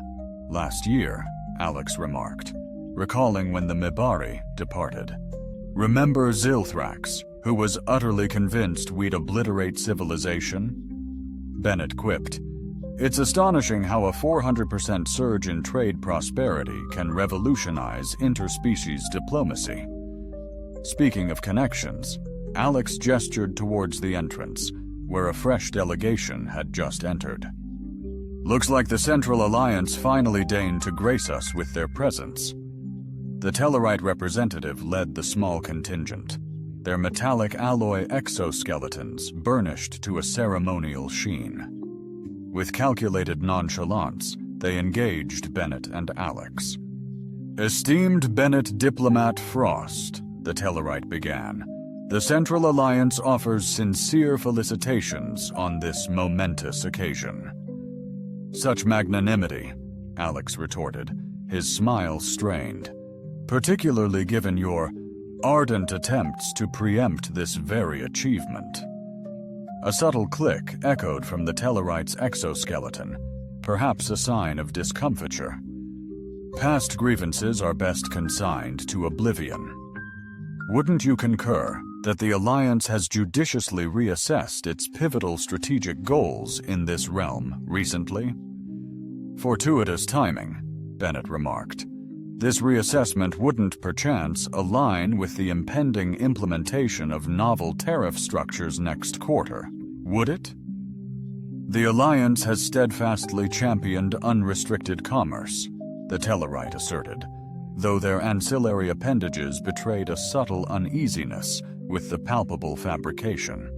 S1: last year, Alex remarked, recalling when the Mibari departed. Remember Zilthrax, who was utterly convinced we'd obliterate civilization? Bennett quipped, it's astonishing how a 400% surge in trade prosperity can revolutionize interspecies diplomacy. Speaking of connections, Alex gestured towards the entrance, where a fresh delegation had just entered. Looks like the Central Alliance finally deigned to grace us with their presence. The Tellarite representative led the small contingent, their metallic alloy exoskeletons burnished to a ceremonial sheen. With calculated nonchalance, they engaged Bennett and Alex. Esteemed Bennett Diplomat Frost, the Tellarite began, the Central Alliance offers sincere felicitations on this momentous occasion. Such magnanimity, Alex retorted, his smile strained, particularly given your ardent attempts to preempt this very achievement. A subtle click echoed from the Tellarite's exoskeleton, perhaps a sign of discomfiture. Past grievances are best consigned to oblivion. Wouldn't you concur that the Alliance has judiciously reassessed its pivotal strategic goals in this realm recently? Fortuitous timing, Bennett remarked. This reassessment wouldn't, perchance, align with the impending implementation of novel tariff structures next quarter, would it? The Alliance has steadfastly championed unrestricted commerce, the Tellarite asserted, though their ancillary appendages betrayed a subtle uneasiness with the palpable fabrication.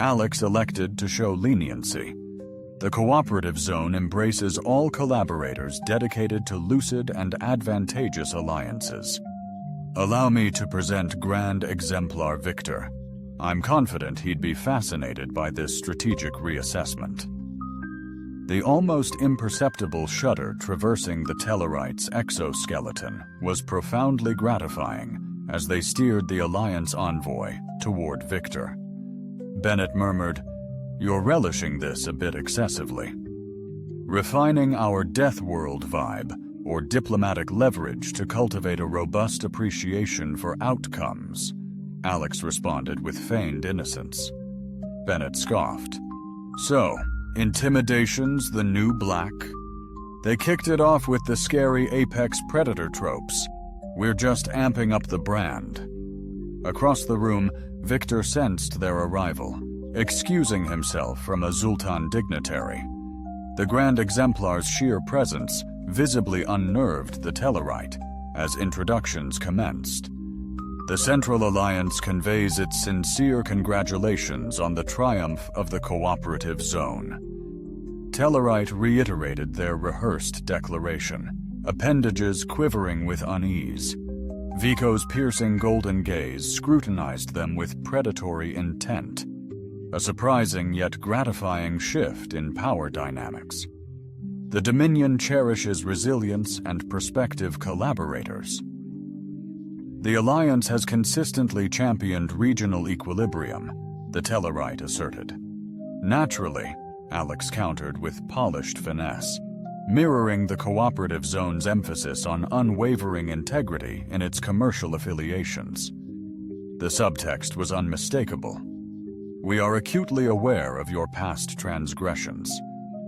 S1: Alex elected to show leniency. The cooperative zone embraces all collaborators dedicated to lucid and advantageous alliances. Allow me to present Grand Exemplar Victor. I'm confident he'd be fascinated by this strategic reassessment. The almost imperceptible shudder traversing the Tellarite's exoskeleton was profoundly gratifying as they steered the Alliance envoy toward Victor. Bennett murmured, "You're relishing this a bit excessively." Refining our Death World vibe, or diplomatic leverage to cultivate a robust appreciation for outcomes, Alex responded with feigned innocence. Bennett scoffed. So, intimidation's the new black? They kicked it off with the scary apex predator tropes. We're just amping up the brand. Across the room, Victor sensed their arrival, excusing himself from a Zultan dignitary. The Grand Exemplar's sheer presence visibly unnerved the Tellarite as introductions commenced. The Central Alliance conveys its sincere congratulations on the triumph of the cooperative zone. Tellarite reiterated their rehearsed declaration, appendages quivering with unease. Vico's piercing golden gaze scrutinized them with predatory intent, a surprising yet gratifying shift in power dynamics. The Dominion cherishes resilience and prospective collaborators. The Alliance has consistently championed regional equilibrium, the Tellarite asserted. Naturally, Alex countered with polished finesse, mirroring the cooperative zone's emphasis on unwavering integrity in its commercial affiliations. The subtext was unmistakable. We are acutely aware of your past transgressions.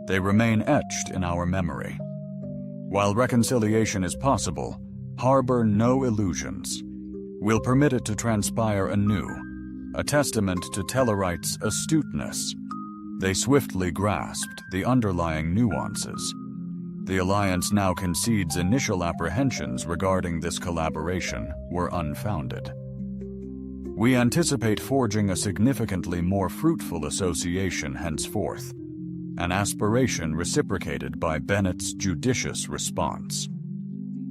S1: They remain etched in our memory. While reconciliation is possible, harbor no illusions. We'll permit it to transpire anew, a testament to Tellarites' astuteness. They swiftly grasped the underlying nuances. The Alliance now concedes initial apprehensions regarding this collaboration were unfounded. We anticipate forging a significantly more fruitful association henceforth, an aspiration reciprocated by Bennett's judicious response.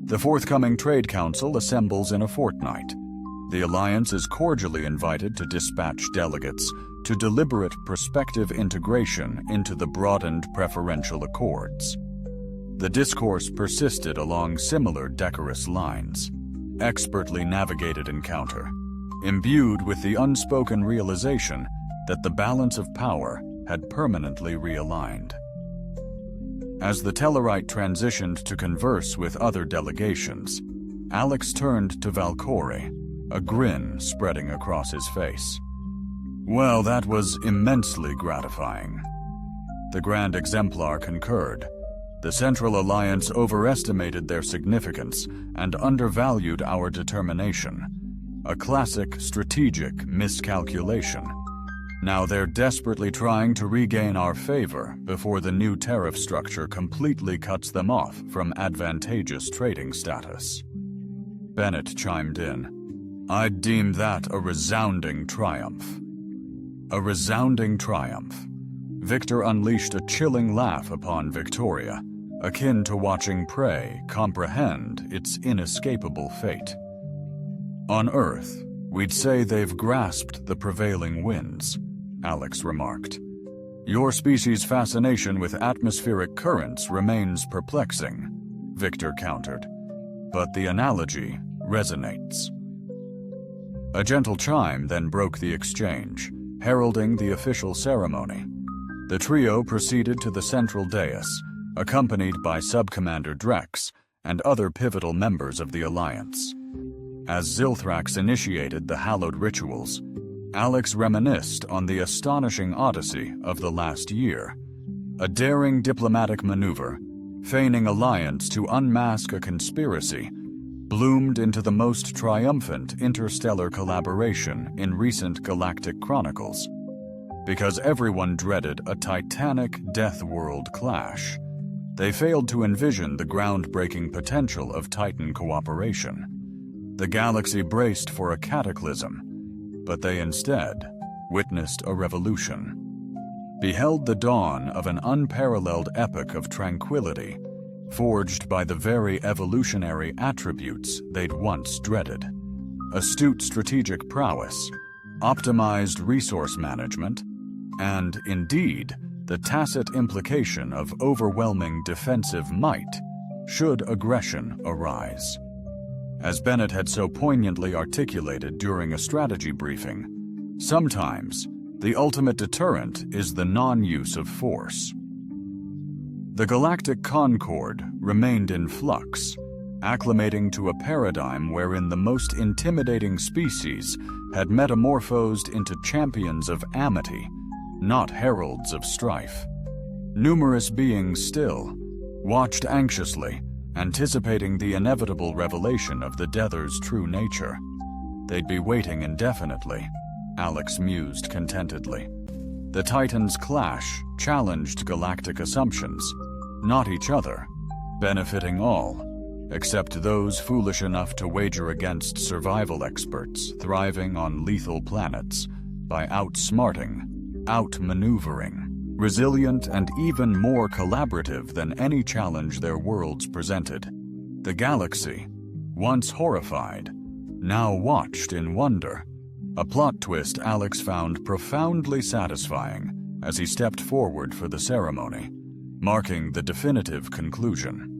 S1: The forthcoming Trade Council assembles in a fortnight. The Alliance is cordially invited to dispatch delegates to deliberate prospective integration into the broadened preferential accords. The discourse persisted along similar decorous lines, expertly navigated encounter, imbued with the unspoken realization that the balance of power had permanently realigned. As the Tellarite transitioned to converse with other delegations, Alex turned to Valkyrie, a grin spreading across his face. Well, that was immensely gratifying. The Grand Exemplar concurred. The Central Alliance overestimated their significance and undervalued our determination. A classic strategic miscalculation. Now they're desperately trying to regain our favor before the new tariff structure completely cuts them off from advantageous trading status. Bennett chimed in. I'd deem that a resounding triumph. A resounding triumph. Victor unleashed a chilling laugh upon Victoria, akin to watching prey comprehend its inescapable fate. On Earth, we'd say they've grasped the prevailing winds, Alex remarked. Your species' fascination with atmospheric currents remains perplexing, Victor countered. But the analogy resonates. A gentle chime then broke the exchange, heralding the official ceremony. The trio proceeded to the central dais, accompanied by Subcommander Drex and other pivotal members of the Alliance. As Zilthrax initiated the hallowed rituals, Alex reminisced on the astonishing odyssey of the last year, a daring diplomatic maneuver, feigning alliance to unmask a conspiracy, bloomed into the most triumphant interstellar collaboration in recent galactic chronicles. Because everyone dreaded a titanic death-world clash, they failed to envision the groundbreaking potential of Titan cooperation. The galaxy braced for a cataclysm, but they instead witnessed a revolution, beheld the dawn of an unparalleled epoch of tranquility, forged by the very evolutionary attributes they'd once dreaded. Astute strategic prowess, optimized resource management, and, indeed, the tacit implication of overwhelming defensive might, should aggression arise. As Bennett had so poignantly articulated during a strategy briefing, sometimes the ultimate deterrent is the non-use of force. The Galactic Concord remained in flux, acclimating to a paradigm wherein the most intimidating species had metamorphosed into champions of amity, not heralds of strife. Numerous beings still watched anxiously, anticipating the inevitable revelation of the Dether's true nature. They'd be waiting indefinitely, Alex mused contentedly. The Titans' clash challenged galactic assumptions, not each other, benefiting all, except those foolish enough to wager against survival experts thriving on lethal planets by outsmarting, outmaneuvering, resilient and even more collaborative than any challenge their worlds presented. The galaxy, once horrified, now watched in wonder, a plot twist Alex found profoundly satisfying as he stepped forward for the ceremony, marking the definitive conclusion.